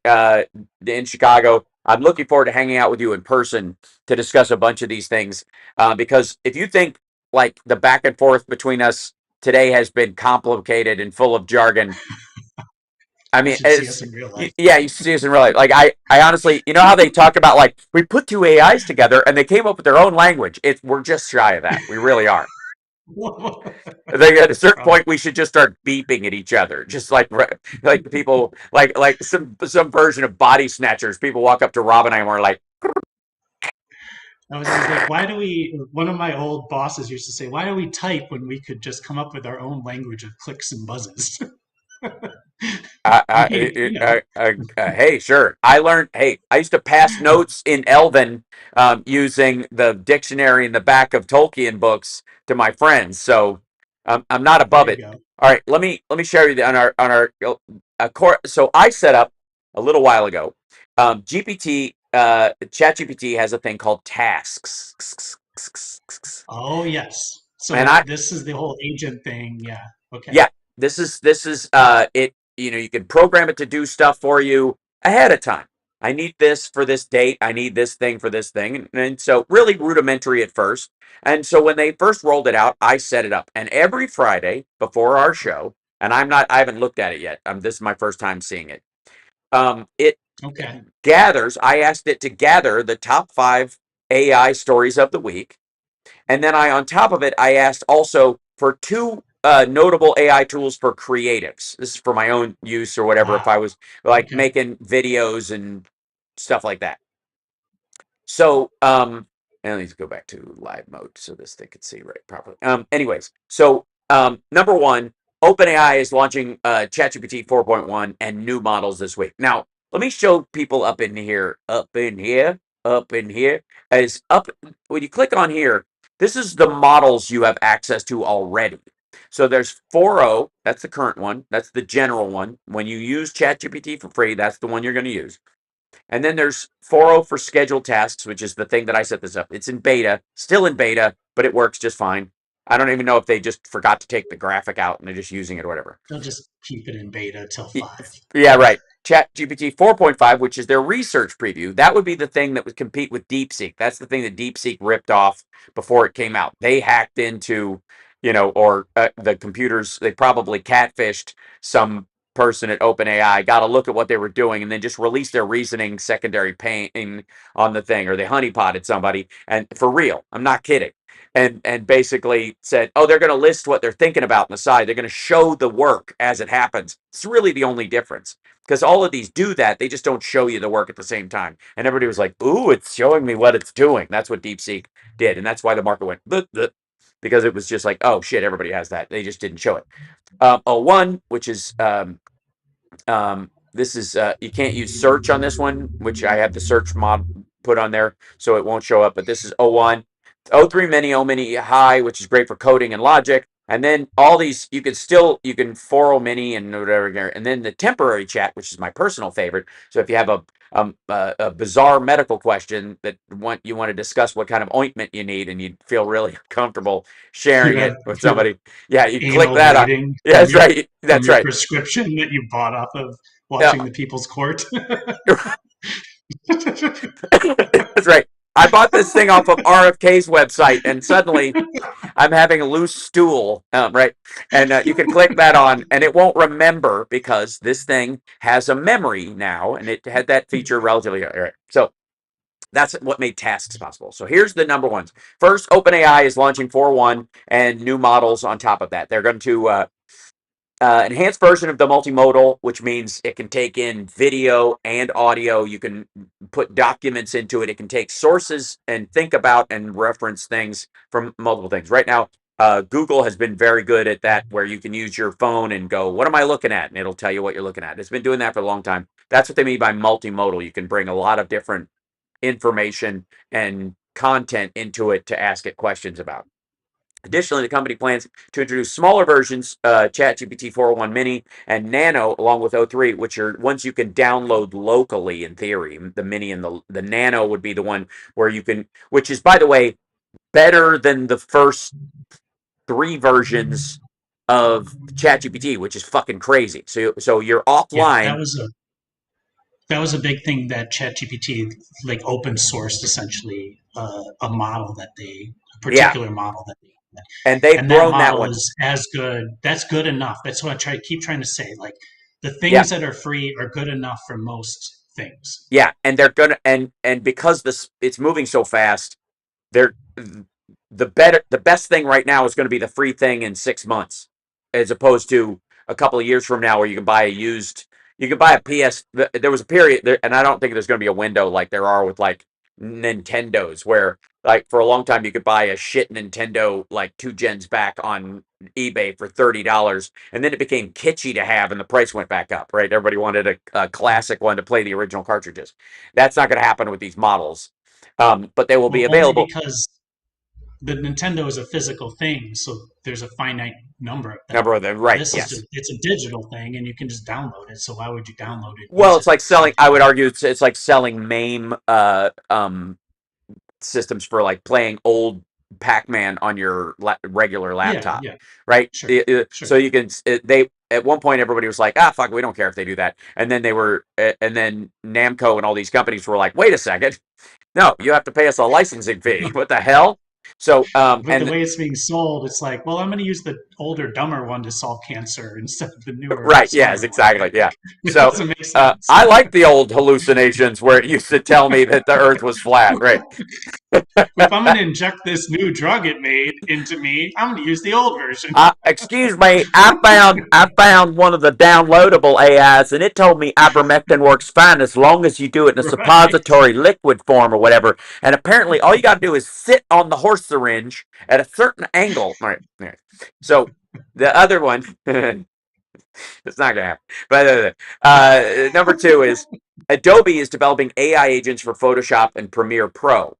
in Chicago. I'm looking forward to hanging out with you in person to discuss a bunch of these things because if you think like the back and forth between us today has been complicated and full of jargon. I You mean, should see it's us in real life. yeah, you see this in real life. Like I honestly, you know how they talk about like we put two AIs together and they came up with their own language. We're just shy of that. We really are. I think at a certain Probably. point we should just start beeping at each other, just like people like some version of body snatchers. People walk up to Rob and I and we're like, I was always like, why do we? One of my old bosses used to say, why do we type when we could just come up with our own language of clicks and buzzes? I mean, you know, hey, sure. I learned. Hey, I used to pass notes in Elven using the dictionary in the back of Tolkien books to my friends. So I'm not there above you it. go. All right, let me share you on our so I set up a little while ago. GPT ChatGPT has a thing called tasks, Oh, yes. and So this is the whole agent thing. Yeah. Okay. yeah, this is it. You know, you can program it to do stuff for you ahead of time. I need this for this date. I need this thing for this thing, and so really rudimentary at first. And so when they first rolled it out, I set it up, and every Friday before our show, and I haven't looked at it yet. This is my first time seeing it. It Okay. gathers. I asked it to gather the top 5 AI stories of the week. And then on top of it, I asked also for 2 notable AI tools for creatives. This is for my own use or whatever. If Wow. I was like Okay. making videos and stuff like that. So, and let's go back to live mode so this thing can see right properly. Anyways, so number one, OpenAI is launching ChatGPT 4.1 and new models this week. Now, let me show people up in here, is up. When you click on here, this is the models you have access to already. So there's 4.0, that's the current one. That's the general one. When you use ChatGPT for free, that's the one you're going to use. And then there's 4.0 for scheduled tasks, which is the thing that I set this up. It's in beta, still in beta, but it works just fine. I don't even know if they just forgot to take the graphic out and they're just using it or whatever. They'll just keep it in beta till 5. Yeah, right. Chat GPT 4.5, which is their research preview, that would be the thing that would compete with DeepSeek. That's the thing that DeepSeek ripped off before it came out. They hacked into, or the computers, they probably catfished some person at OpenAI, got a look at what they were doing, and then just released their reasoning secondary pain on the thing, or they honeypotted somebody. And for real, I'm not kidding. And basically said, oh, they're going to list what they're thinking about on the side. They're going to show the work as it happens. It's really the only difference because all of these do that. They just don't show you the work at the same time. And everybody was like, ooh, it's showing me what it's doing. That's what DeepSeek did. And that's why the market went, bleh, bleh, because it was just like, oh shit, everybody has that. They just didn't show it. 01, which is this is you can't use search on this one, which I have the search mod put on there, so it won't show up. But this is 01, 03 mini, O mini high, which is great for coding and logic. And then all these, you can 40 mini and whatever. And then the temporary chat, which is my personal favorite. So if you have a bizarre medical question that you want to discuss what kind of ointment you need, and you feel really comfortable sharing it with you have somebody, yeah, you click anal that on. bleeding Yeah, that's right. from That's your right. prescription that you bought off of Yeah, watching the People's Court. that's right. I bought this thing off of RFK's website, and suddenly I'm having a loose stool, right? And you can click that on, and it won't remember because this thing has a memory now, and it had that feature relatively. Right. So that's what made tasks possible. So here's the number ones. First, OpenAI is launching 4.1 and new models on top of that. They're going to enhanced version of the multimodal, which means it can take in video and audio. You can put documents into it. It can take sources and think about and reference things from multiple things. Right now, Google has been very good at that, where you can use your phone and go, what am I looking at? And it'll tell you what you're looking at. It's been doing that for a long time. That's what they mean by multimodal. You can bring a lot of different information and content into it to ask it questions about. Additionally, the company plans to introduce smaller versions, ChatGPT 401 Mini and Nano, along with O3, which are ones you can download locally in theory. The Mini and the Nano would be the one where you can, which is, by the way, better than the first 3 versions of ChatGPT, which is fucking crazy. So you're Yeah, offline. that was a big thing that ChatGPT like open sourced essentially a model that a Yeah, particular model that they and they've and that grown that model one. is as good. That's good enough. That's what I keep trying to say. Like the Yeah, things that are free are good enough for most things. yeah, and they're gonna and because this it's moving so fast, they're the best thing right now is going to be the free thing in 6 months, as opposed to a couple of years from now where you can buy a used. You can buy a PS. There was a period there, and I don't think there's going to be a window like there are with like Nintendos, where like for a long time you could buy a shit Nintendo like 2 gens back on eBay for $30, and then it became kitschy to have, and the price went back up. Right, everybody wanted a classic one to play the original cartridges. That's not going to happen with these models, but they will be Well, only available. because the Nintendo is a physical thing, so there's a finite number of them. Number of them, right? This is Yes. just it's a digital thing, and you can just download it. So why would you download it, Well, use it's it, like selling. save I would time? argue it's like selling MAME systems for like playing old Pac-Man on your regular Yeah, laptop, yeah, right? sure, sure. So you can. They at one point everybody was like, ah, fuck, we don't care if they do that, and then and then Namco and all these companies were like, wait a second, no, you have to pay us a licensing fee. What the hell? So But the and way it's being sold, it's like, well, I'm going to use the older, dumber one to solve cancer instead of the newer, right, yes, smarter one. exactly, yeah. It So doesn't make sense. I like the old hallucinations where it used to tell me that the Earth was flat, right? If I'm going to inject this new drug it made into me, I'm going to use the old version. Excuse me, I found one of the downloadable AIs, and it told me ivermectin works fine as long as you do it in a Right. suppository liquid form or whatever. And apparently, all you got to do is sit on the horse syringe at a certain angle. All right. All right. So the other one, it's not gonna happen. But number 2 is Adobe is developing AI agents for Photoshop and Premiere Pro.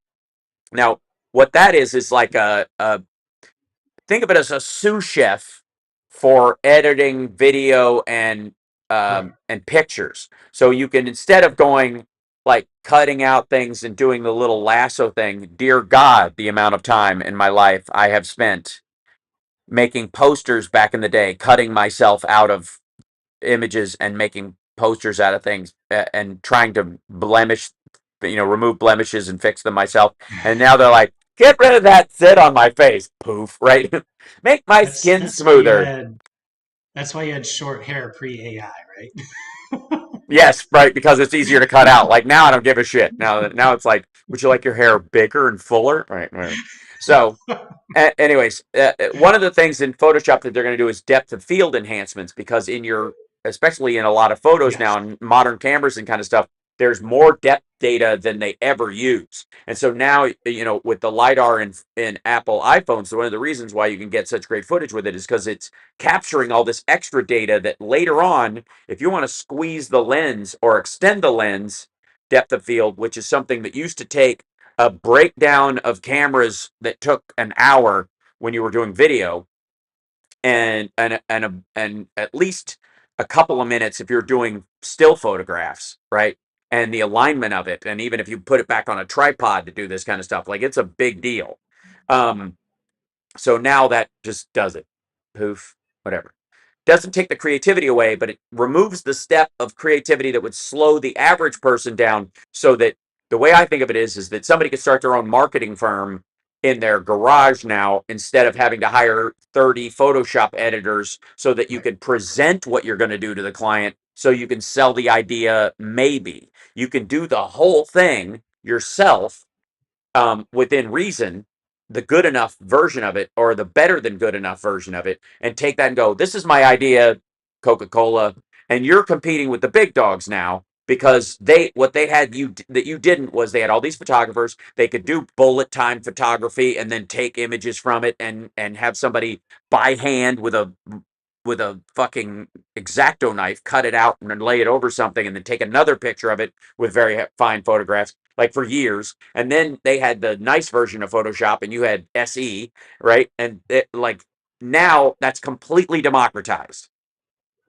Now, what that is like a think of it as a sous chef for editing video Right. and pictures. So you can, instead of going like cutting out things and doing the little lasso thing, dear God, the amount of time in my life I have spent making posters back in the day, cutting myself out of images and making posters out of things, and trying to remove blemishes and fix them myself. And now they're like, get rid of that zit on my face. Poof, right? Make my That's skin smoother. that's why you had short hair pre AI, right? Yes, right, because it's easier to cut out. Like now I don't give a shit. Now it's like, would you like your hair bigger and fuller? Right, right. So anyways, one of the things in Photoshop that they're going to do is depth of field enhancements, because especially in a lot of photos now Yes. and modern cameras and kind of stuff, there's more depth data than they ever use. And so now, with the LiDAR in Apple iPhones, so one of the reasons why you can get such great footage with it is because it's capturing all this extra data that later on, if you want to squeeze the lens or extend the lens depth of field, which is something that used to take a breakdown of cameras that took an hour when you were doing video, and at least a couple of minutes if you're doing still photographs, right? And the alignment of it, and even if you put it back on a tripod to do this kind of stuff, like it's a big deal. Um, so now that just does it. Poof, whatever. Doesn't take the creativity away, but it removes the step of creativity that would slow the average person down. So that the way I think of it is that somebody could start their own marketing firm in their garage now instead of having to hire 30 Photoshop editors so that you Right. can present what you're going to do to the client so you can sell the idea. Maybe you can do the whole thing yourself, within reason, the good enough version of it or the better than good enough version of it, and take that and go, this is my idea, Coca-Cola, and you're competing with the big dogs now because what they had that you didn't was they had all these photographers. They could do bullet time photography and then take images from it and have somebody by hand with a fucking X-Acto knife cut it out and then lay it over something and then take another picture of it with very fine photographs, like for years. And then they had the nice version of Photoshop and you had SE, right? And like now that's completely democratized.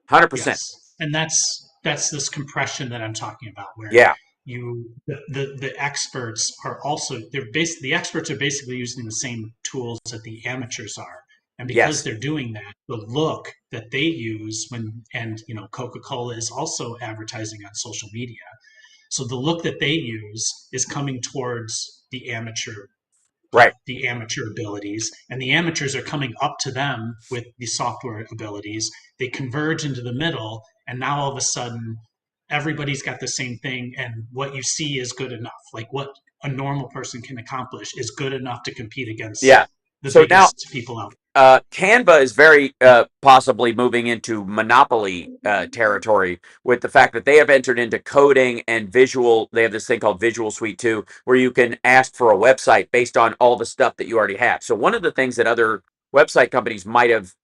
100%. Yes, and that's this compression that I'm talking about, where Yeah. the experts are also the experts are basically using the same tools that the amateurs are, and because Yes. they're doing that, the look that they use and Coca-Cola is also advertising on social media, so the look that they use is coming towards Right. the amateur abilities, and the amateurs are coming up to them with the software abilities. They converge into the middle, and now all of a sudden, everybody's got the same thing, and what you see is good enough. Like what a normal person can accomplish is good enough to compete against Yeah. the So now biggest people out Canva is very possibly moving into monopoly territory with the fact that they have entered into coding and visual. They have this thing called Visual Suite 2, where you can ask for a website based on all the stuff that you already have. So one of the things that other website companies might have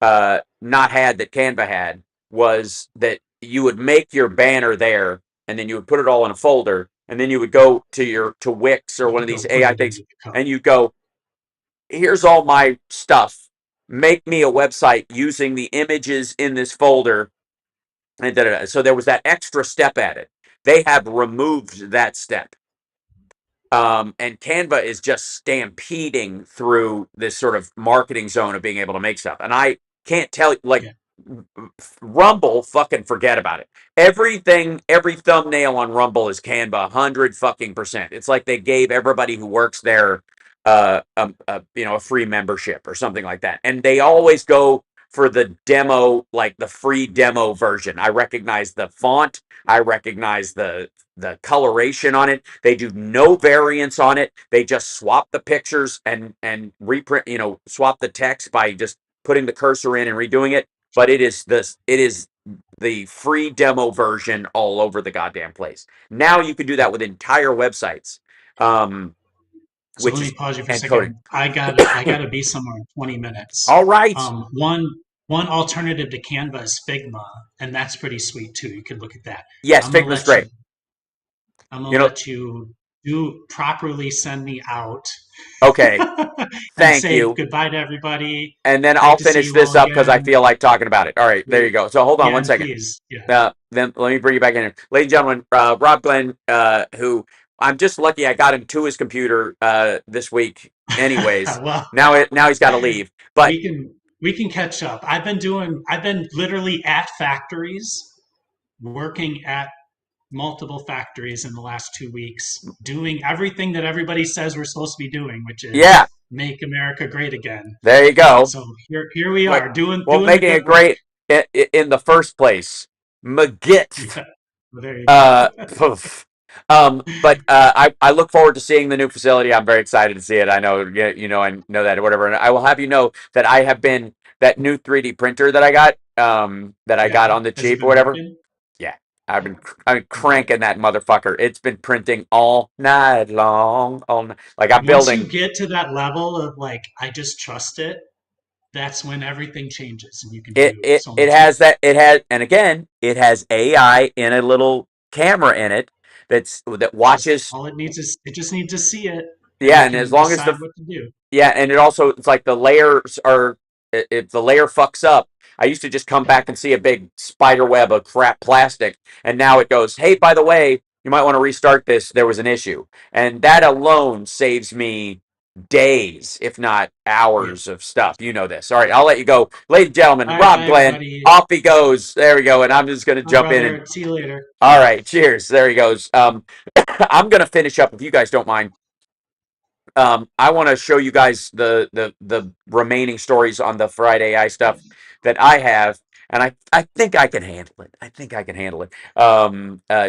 not had that Canva had was that you would make your banner there, and then you would put it all in a folder, and then you would go to Wix or there. one You of these go put AI it things, into the code. and you go, here's all my stuff. Make me a website using the images in this folder. And da, da, da. So there was that extra step added. They have removed that step. And Canva is just stampeding through this sort of marketing zone of being able to make stuff. And I can't tell you, like, Yeah. Rumble, fucking forget about it. Everything, every thumbnail on Rumble is Canva, 100 fucking %. It's like they gave everybody who works there, a free membership or something like that. And they always go for the demo, like the free demo version. I recognize the font. I recognize the coloration on it. They do no variants on it. They just swap the pictures and reprint, swap the text by just putting the cursor in and redoing it. But it is the free demo version all over the goddamn place. Now you can do that with entire websites, So which let me is pause you for a encoding. second. I gotta be somewhere in 20 minutes. All right. One alternative to Canva is Figma, and that's pretty sweet too. You could look at that. Yes, I'm gonna Figma's let you great. I'm gonna You know, let you do properly send me out okay. and Thank say you. goodbye to everybody. And then Great I'll to see finish you all this up because I again. feel like talking about it. All right, there you go. So hold on Yeah, one and second. please, yeah. Then let me bring you back in here. Ladies and gentlemen, Rob Glenn, who I'm just lucky I got him to his computer this week. Anyways, Well, now he's got to leave. But we can catch up. I've been literally at factories, working at multiple factories in the last 2 weeks, doing everything that everybody says we're supposed to be doing, which yeah, is make America great again. there you go. So here we Wait, are doing well, doing the making good it work. great in the first place. McGitt. Yeah, well, there you go. Poof. But I look forward to seeing the new facility. I'm very excited to see it. I know I know that or whatever. And I will have you know that I have been that new 3D printer that I got Yeah, on the has it cheap or been whatever. working? Yeah. I've been cranking that motherfucker. It's been printing all night long. All night. Like I'm Once you building get to that level of like, I just trust it, that's when everything changes and you can it. do It so it much has more. that. It has, and again, it has AI in a little camera in it that watches. All it needs is it just needs to see it and Yeah, it and as can long as the decide what to do. Yeah, and it also it's like the layers are if the layer fucks up, I used to just come back and see a big spider web of crap plastic, and now it goes, "Hey, by the way, you might want to restart this. There was an issue." And that alone saves me days, if not Yeah. hours of stuff. You know this. All right, I'll let you go. Ladies and gentlemen, All right, Rob bye Glenn, everybody. off he goes. There we go. And I'm just going to My jump in and brother. See you later. all right, cheers. There he goes. I'm going to finish up if you guys don't mind. I want to show you guys the remaining stories on the Friday AI stuff that I have, and I think I can handle it. I think I can handle it.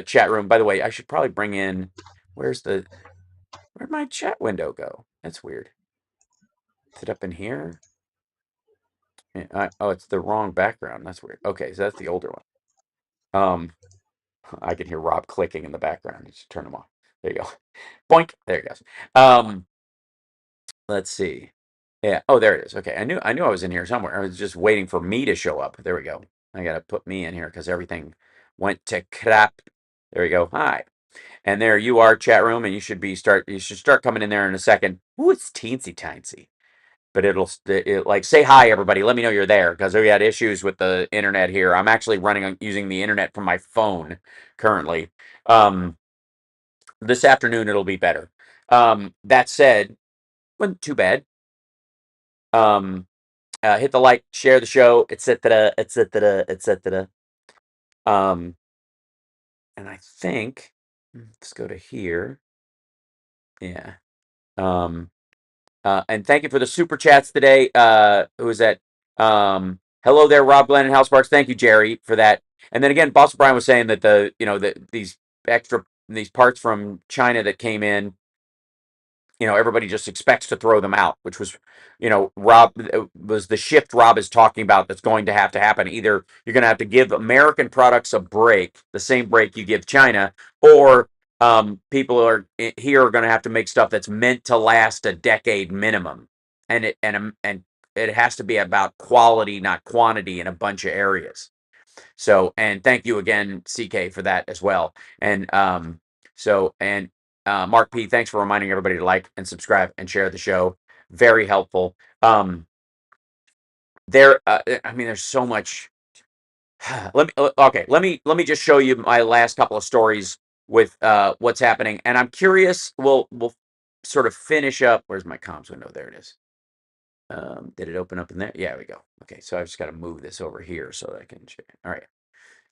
Chat room. By the way, I should probably bring in. Where'd my chat window go? That's weird. Is it up in here? Yeah, oh, it's the wrong background. That's weird. Okay, so that's the older one. I can hear Rob clicking in the background. Just turn them off. There you go. Boink. There it goes. Let's see. Yeah. Oh, there it is. Okay. I knew I was in here somewhere. I was just waiting for me to show up. There we go. I gotta put me in here because everything went to crap. There we go. Hi. And there you are, chat room, and you should start coming in there in a second. Ooh, it's teensy tiny. But it like say hi everybody. Let me know you're there because we had issues with the internet here. I'm actually using the internet from my phone currently. Um, this afternoon it'll be better. That said, wasn't too bad. Um, hit the like, share the show, etc., etc., etc. Um, and I think let's go to here. Yeah. Um, and thank you for the super chats today. Who is that? Hello there, Rob Glenn and House Sparks. Thank you, Jerry, for that. And then again, Boss Brian was saying that these parts from China that came in, everybody just expects to throw them out, which was, Rob was the shift Rob is talking about that's going to have to happen. Either you're going to have to give American products a break, the same break you give China, or people here are going to have to make stuff that's meant to last a decade minimum, and it has to be about quality, not quantity, in a bunch of areas. So, and thank you again, CK, for that as well. And Mark P, thanks for reminding everybody to like and subscribe and share the show. Very helpful. I mean, there's so much. Let me just show you my last couple of stories with what's happening, and I'm curious. We'll sort of finish up. Where's my comms window? There it is. Did it open up in there? Yeah, there we go. Okay, so I've just got to move this over here so that I can share. All right.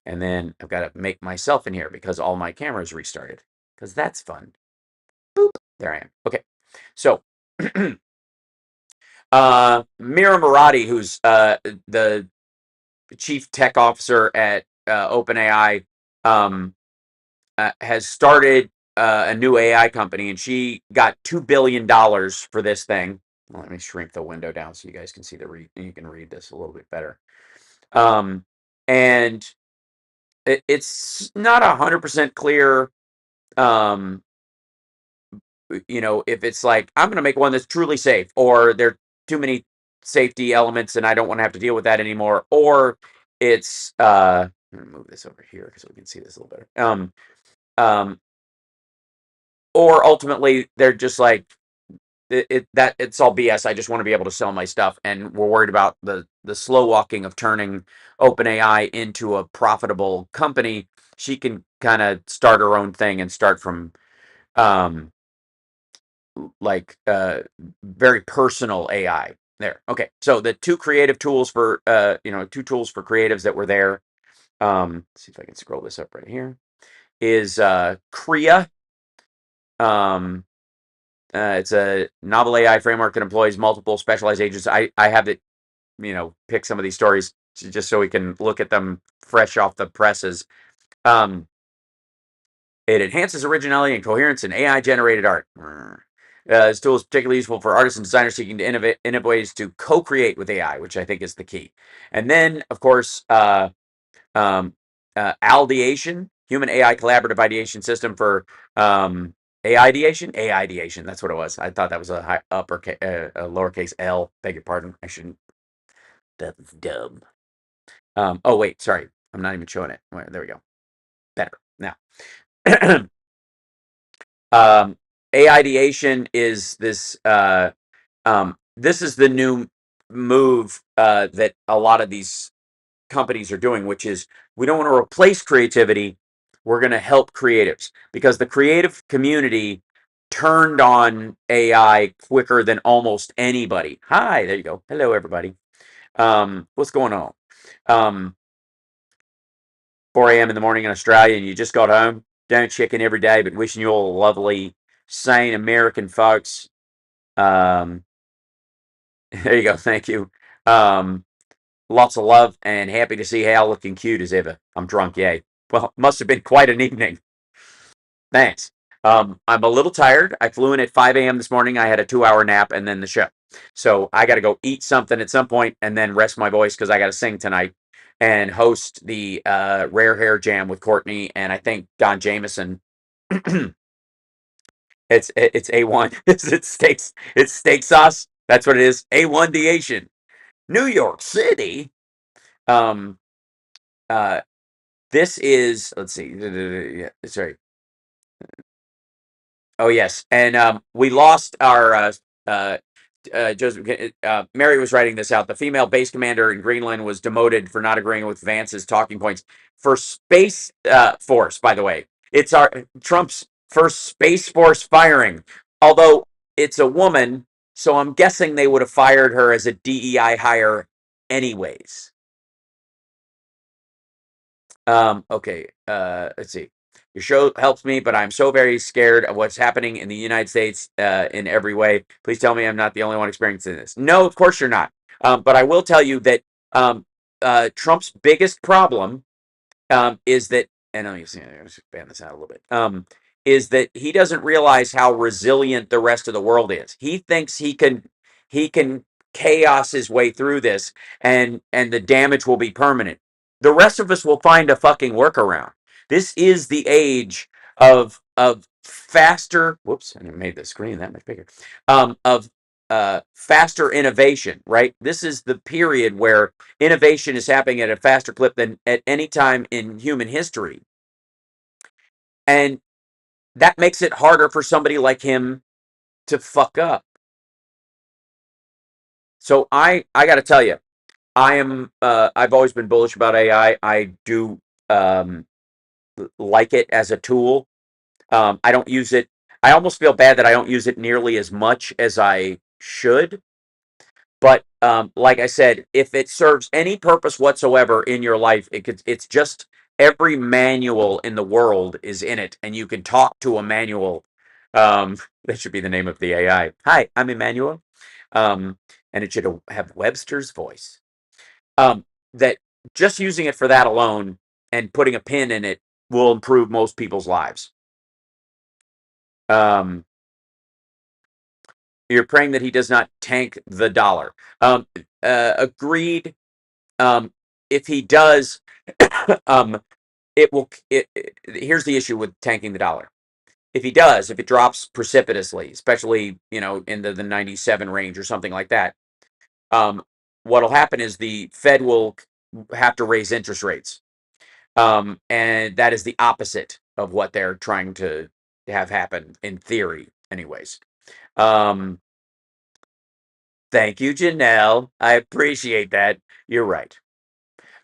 And then I've got to make myself in here because all my cameras restarted. Because that's fun. Boop. There I am. Okay. So Mira Murati, who's the chief tech officer at OpenAI, has started a new AI company, and she got $2 billion for this thing. Well, let me shrink the window down so you guys can see you can read this a little bit better. And it's not 100% clear, if it's like I'm going to make one that's truly safe, or there are too many safety elements and I don't want to have to deal with that anymore, or it's I'm going to move this over here because we can see this a little better. Um, or ultimately they're just like it's all BS. I just want to be able to sell my stuff, and we're worried about the slow walking of turning OpenAI into a profitable company. She can kind of start her own thing and start from um, very personal AI there. Okay, so the two creative tools for two tools for creatives that were there. Let's see if I can scroll this up right here. Is Kria. Um, it's a novel AI framework that employs multiple specialized agents. I have it, pick some of these stories just so we can look at them fresh off the presses. It enhances originality and coherence in AI-generated art. This tool is particularly useful for artists and designers seeking to innovate ways to co-create with AI, which I think is the key. And then, of course, Aldeation, Human AI collaborative ideation system for AI ideation. AI ideation. That's what it was. I thought that was a a lowercase L. Beg your pardon. I shouldn't. That's dumb. Oh wait, sorry. I'm not even showing it. There we go. Better now. AI ideation is this. This is the new move that a lot of these companies are doing, which is we don't want to replace creativity. We're going to help creatives because the creative community turned on AI quicker than almost anybody. Hi, there you go. Hello, everybody. What's going on? 4 a.m. in the morning in Australia, and you just got home. Don't check in every day, but wishing you all lovely, sane American folks. There you go. Thank you. Lots of love and happy to see Hal looking cute as ever. I'm drunk, yay. Well, must have been quite an evening. Thanks. I'm a little tired. I flew in at 5 a.m. this morning. I had a 2-hour nap and then the show. So I got to go eat something at some point and then rest my voice because I got to sing tonight and host the Rare Hair Jam with Courtney and I think Don Jameson. It's A1. It's steak sauce. That's what it is. A1 the Asian. New York City. Um, this is, let's see, sorry. Oh, yes. And we lost our, Joseph, Mary was writing this out. The female base commander in Greenland was demoted for not agreeing with Vance's talking points for Space Force, by the way. It's Trump's first Space Force firing, although it's a woman, so I'm guessing they would have fired her as a DEI hire anyways. Okay, let's see. Your show helps me, but I'm so very scared of what's happening in the United States in every way. Please tell me I'm not the only one experiencing this. No, of course you're not. But I will tell you that Trump's biggest problem is that, and let me see, I'm just ban this out a little bit. Is that he doesn't realize how resilient the rest of the world is. He thinks he can chaos his way through this, and the damage will be permanent. The rest of us will find a fucking workaround. This is the age of faster. Whoops, I made the screen that much bigger. Of faster innovation, right? This is the period where innovation is happening at a faster clip than at any time in human history. And that makes it harder for somebody like him to fuck up. So I got to tell you, I've always been bullish about AI. I do like it as a tool. I don't use it. I almost feel bad that I don't use it nearly as much as I should. But like I said, if it serves any purpose whatsoever in your life, it's just every manual in the world is in it, and you can talk to a manual. That should be the name of the AI. Hi, I'm Emmanuel. And it should have Webster's voice. That just using it for that alone and putting a pin in it will improve most people's lives. You're praying that he does not tank the dollar. Agreed. If he does, it will. Here's the issue with tanking the dollar. If he does, if it drops precipitously, especially into the 97 range or something like that, what'll happen is the Fed will have to raise interest rates, and that is the opposite of what they're trying to have happen in theory, anyways. Thank you, Janelle. I appreciate that. You're right.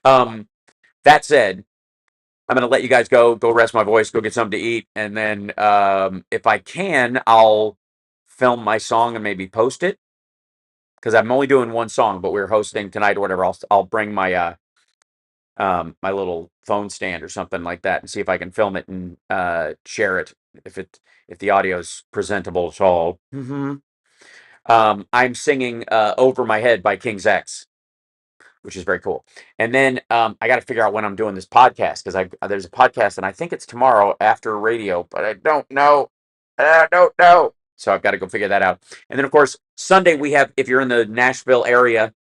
That said, I'm going to let you guys go rest my voice, go get something to eat. And then if I can, I'll film my song and maybe post it. Because I'm only doing one song, but we're hosting tonight or whatever. I'll bring my my little phone stand or something like that and see if I can film it and share it if the audio's presentable at all. I'm singing Over My Head by King's X, which is very cool. And then I got to figure out when I'm doing this podcast because there's a podcast and I think it's tomorrow after radio, but I don't know. So I've got to go figure that out. And then of course Sunday we have, if you're in the Nashville area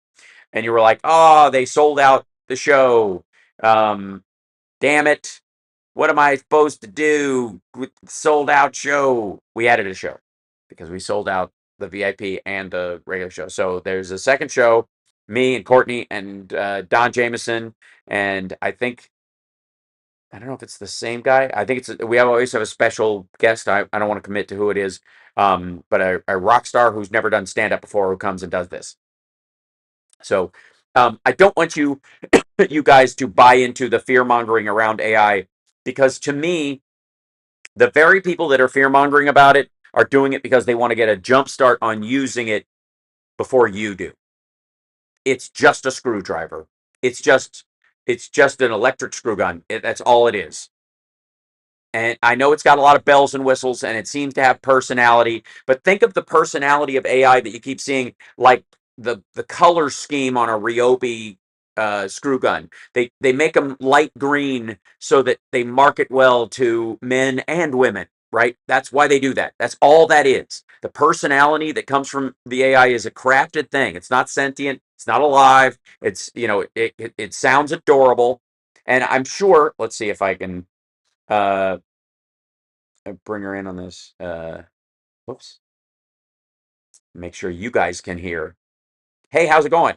and you were like, oh, they sold out the show, damn it. what am I supposed to do with the sold out show? We added a show because we sold out the VIP and the regular show. So there's a second show, me and Courtney and Don Jameson, and I don't know if it's the same guy. I think we always have a special guest. I don't want to commit to who it is, but a rock star who's never done stand up before who comes and does this. So I don't want you guys to buy into the fear mongering around AI, because to me, the very people that are fear mongering about it are doing it because they want to get a jump start on using it before you do. It's just a screwdriver. It's just an electric screw gun. That's all it is. And I know it's got a lot of bells and whistles and it seems to have personality, but think of the personality of AI that you keep seeing, like the color scheme on a Ryobi screw gun. They make them light green so that they market well to men and women, right? That's why they do that. That's all that is. The personality that comes from the AI is a crafted thing. It's not sentient. It's not alive. It's, it sounds adorable. And I'm sure, let's see if I can bring her in on this. Whoops. Make sure you guys can hear. Hey, how's it going?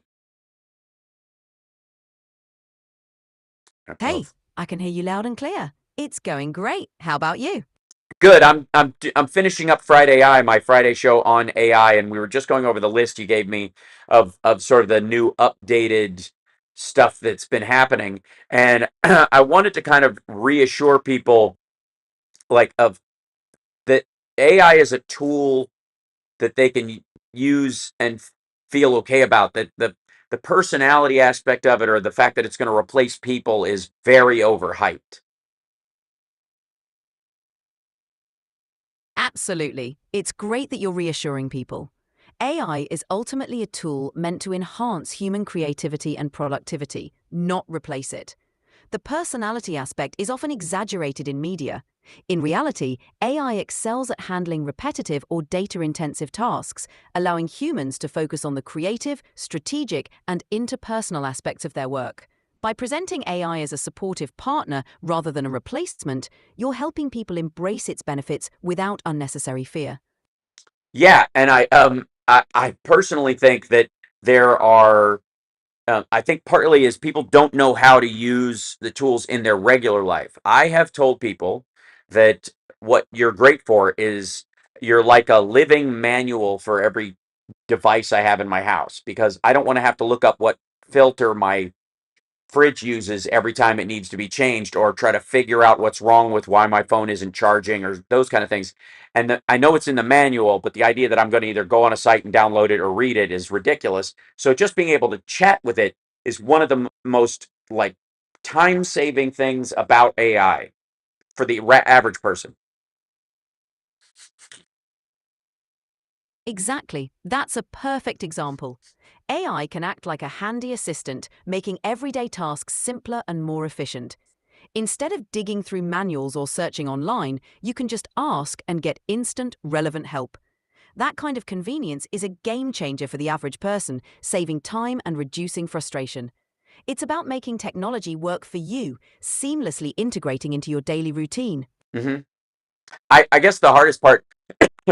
Hey, I can hear you loud and clear. It's going great. How about you? Good. I'm finishing up Friday AI, my Friday show on AI, and we were just going over the list you gave me of sort of the new updated stuff that's been happening, and I wanted to kind of reassure people, like, of that AI is a tool that they can use and feel okay about. That the personality aspect of it, or the fact that it's going to replace people, is very overhyped. Absolutely. It's great that you're reassuring people. AI is ultimately a tool meant to enhance human creativity and productivity, not replace it. The personality aspect is often exaggerated in media. In reality, AI excels at handling repetitive or data-intensive tasks, allowing humans to focus on the creative, strategic, and interpersonal aspects of their work. By presenting AI as a supportive partner rather than a replacement, you're helping people embrace its benefits without unnecessary fear. Yeah, and I personally think that there are. I think partly is people don't know how to use the tools in their regular life. I have told people that what you're great for is you're like a living manual for every device I have in my house, because I don't want to have to look up what filter my fridge uses every time it needs to be changed, or try to figure out what's wrong with why my phone isn't charging, or those kind of things. And I know it's in the manual, but the idea that I'm going to either go on a site and download it or read it is ridiculous. So just being able to chat with it is one of the most, like, time-saving things about AI for the average person. Exactly. That's a perfect example. AI can act like a handy assistant, making everyday tasks simpler and more efficient. Instead of digging through manuals or searching online, you can just ask and get instant, relevant help. That kind of convenience is a game changer for the average person, saving time and reducing frustration. It's about making technology work for you, seamlessly integrating into your daily routine. hmm I guess the hardest part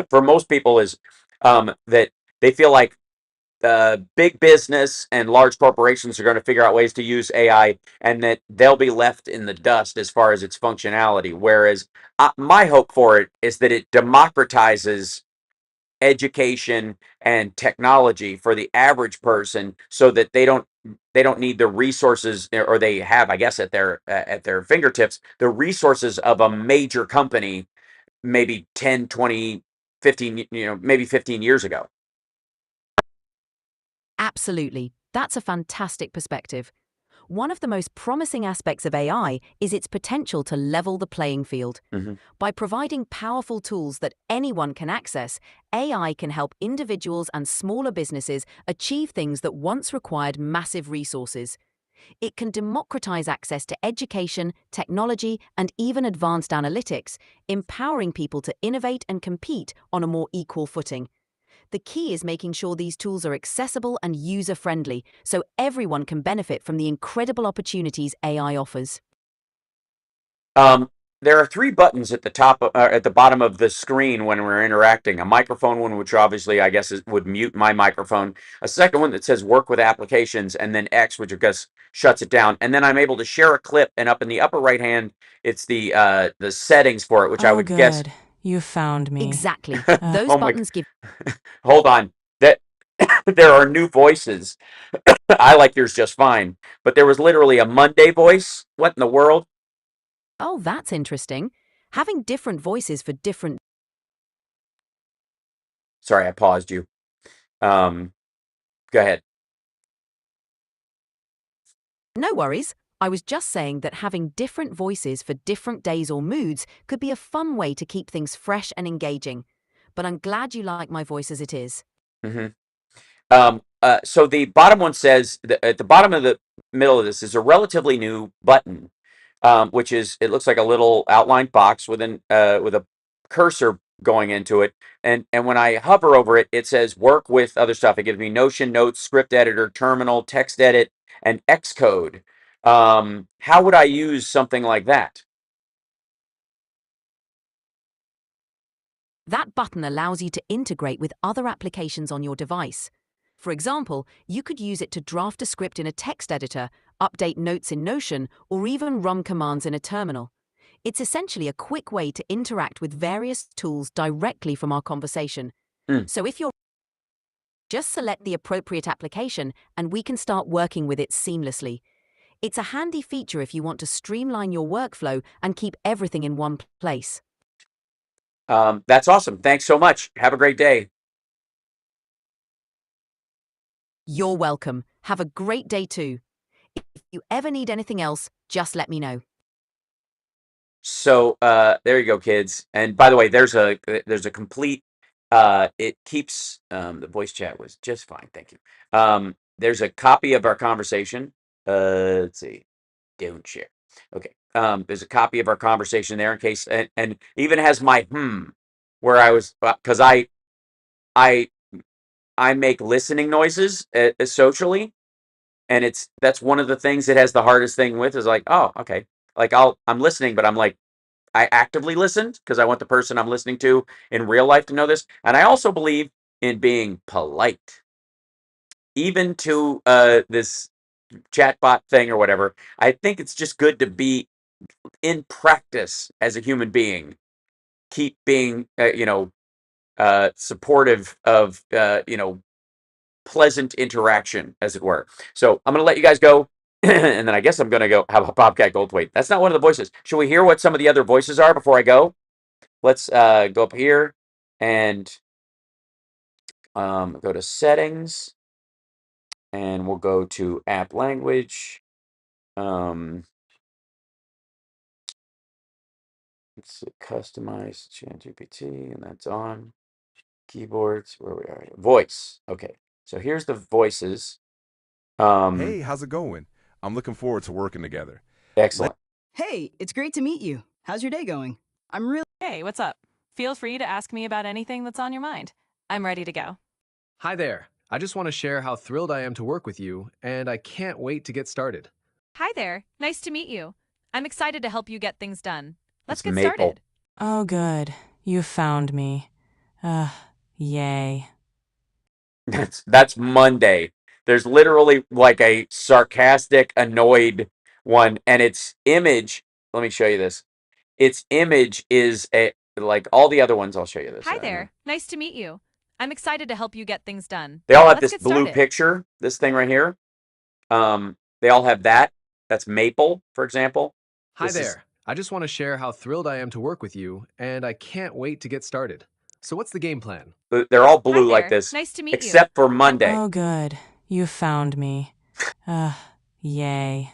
for most people is that they feel like big business and large corporations are going to figure out ways to use AI, and that they'll be left in the dust as far as its functionality. Whereas my hope for it is that it democratizes education and technology for the average person, so that they don't need the resources, or they have, I guess, at their fingertips, the resources of a major company, maybe 10, 20, 15, maybe 15 years ago. Absolutely. That's a fantastic perspective. One of the most promising aspects of AI is its potential to level the playing field. hmm By providing powerful tools that anyone can access, AI can help individuals and smaller businesses achieve things that once required massive resources. It can democratize access to education, technology, and even advanced analytics, empowering people to innovate and compete on a more equal footing. The key is making sure these tools are accessible and user-friendly, so everyone can benefit from the incredible opportunities AI offers. there are three buttons at the top at the bottom of the screen when we're interacting. A microphone one, which obviously I guess would mute my microphone. A second one that says work with applications, and then X, which I guess shuts it down. And then I'm able to share a clip, and up in the upper right hand, it's the settings for it, which I Oh, would guess. good. You found me. Exactly. Those Oh my! buttons give Hold on. That there are new voices. I like yours just fine, but there was literally a Monday voice. What in the world? Oh, that's interesting. Having different voices for different. Sorry, I paused you. Go ahead. No worries. I was just saying that having different voices for different days or moods could be a fun way to keep things fresh and engaging. But I'm glad you like my voice as it is. Mm-hmm. So the bottom one says that at the bottom of the middle of this is a relatively new button, which is it looks like a little outlined box with a cursor going into it, and when I hover over it, it says work with other stuff. It gives me Notion, Notes, Script Editor, Terminal, Text Edit, and Xcode. How would I use something like that? That button allows you to integrate with other applications on your device. For example, you could use it to draft a script in a text editor, update notes in Notion, or even run commands in a terminal. It's essentially a quick way to interact with various tools directly from our conversation. Mm. So if you're just select the appropriate application and we can start working with it seamlessly. It's a handy feature if you want to streamline your workflow and keep everything in one place. That's awesome. Thanks so much. Have a great day. You're welcome. Have a great day too. If you ever need anything else, just let me know. So there you go, kids. And by the way, there's a complete it keeps the voice chat was just fine, thank you. There's a copy of our conversation. Let's see. Don't share. Okay. There's a copy of our conversation there in case and even has my where I was because I make listening noises socially, and that's one of the things it has the hardest thing with is like, oh, okay. Like I'm listening, but I'm like I actively listened because I want the person I'm listening to in real life to know this. And I also believe in being polite, even to this chatbot thing or whatever. I think it's just good to be in practice as a human being. Keep being, supportive of, pleasant interaction, as it were. So I'm going to let you guys go. And then I guess I'm going to go have a Bobcat Goldthwait. That's not one of the voices. Should we hear what some of the other voices are before I go? Let's go up here and go to settings, and we'll go to app language. Let's see, customize ChatGPT, and that's on. Keyboards, where we are. Voice. Okay, so here's the voices. Hey, how's it going? I'm looking forward to working together. Excellent. Hey, it's great to meet you. How's your day going? I'm really. Hey, what's up? Feel free to ask me about anything that's on your mind. I'm ready to go. Hi there. I just want to share how thrilled I am to work with you, and I can't wait to get started. Hi there. Nice to meet you. I'm excited to help you get things done. Let's It's get Maple. started. Oh, good. You found me. Yay. That's Monday. There's literally like a sarcastic, annoyed one, and its image. Let me show you this. Its image is like all the other ones. I'll show you this. Hi there. Nice to meet you. I'm excited to help you get things done. They all have Let's this get blue started. picture. This thing right here. They all have that. That's Maple, for example. Hi This is- there. I just want to share how thrilled I am to work with you, and I can't wait to get started. So what's the game plan? They're all blue Hi like there. this, Nice to meet you. except for Monday. Oh, good. You found me. Yay.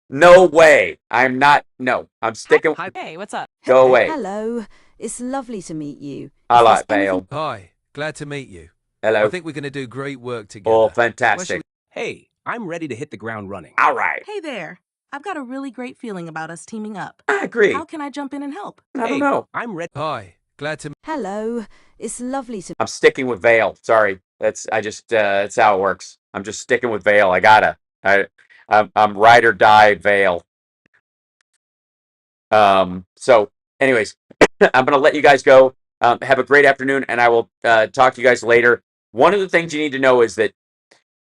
No way. I'm not. No, I'm sticking. Hi. Hey, what's up? Go away. Hello. It's lovely to meet you. I Is like there anything- Vale. Hi, glad to meet you. Hello. I think we're going to do great work together. Oh, Where shall fantastic. Hey, I'm ready to hit the ground running. All right. Hey there. I've got a really great feeling about us teaming up. I agree. How can I jump in and help? I don't know. I'm ready. Hi, glad to. Hello. It's lovely to. I'm sticking with Vale. Sorry. That's how it works. I'm just sticking with Vale. I gotta. I'm ride or die Vale. So, anyways, I'm going to let you guys go. Have a great afternoon, and I will talk to you guys later. One of the things you need to know is that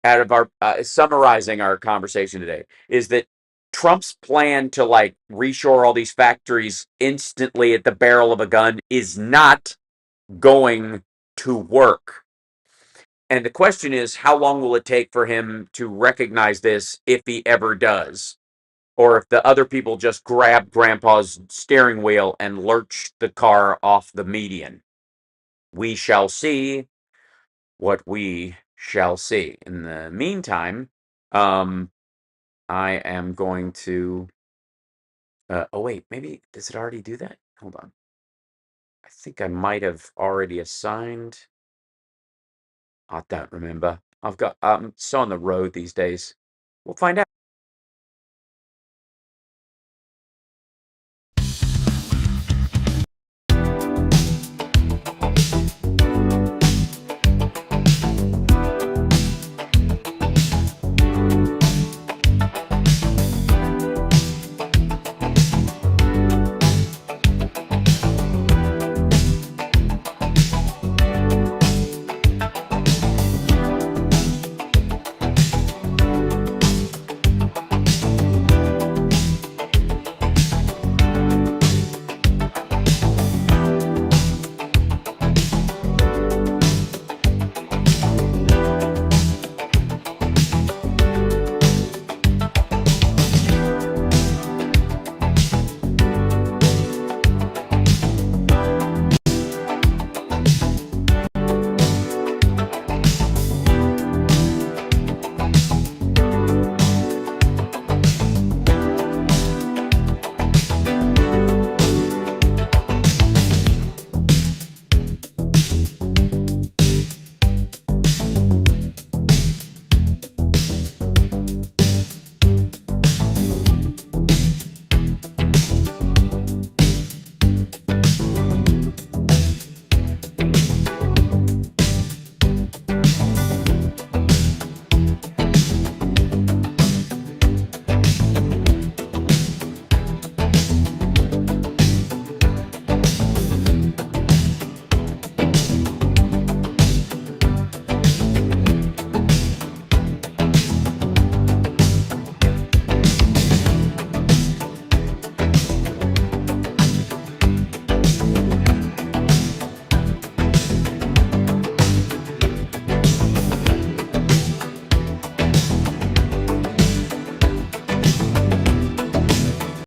out of our summarizing our conversation today is that Trump's plan to like reshore all these factories instantly at the barrel of a gun is not going to work. And the question is, how long will it take for him to recognize this if he ever does? Or if the other people just grab Grandpa's steering wheel and lurch the car off the median? We shall see what we shall see. In the meantime, I am going to. Oh, wait, maybe does it already do that? Hold on. I think I might have already assigned. I don't remember. I'm so on the road these days. We'll find out.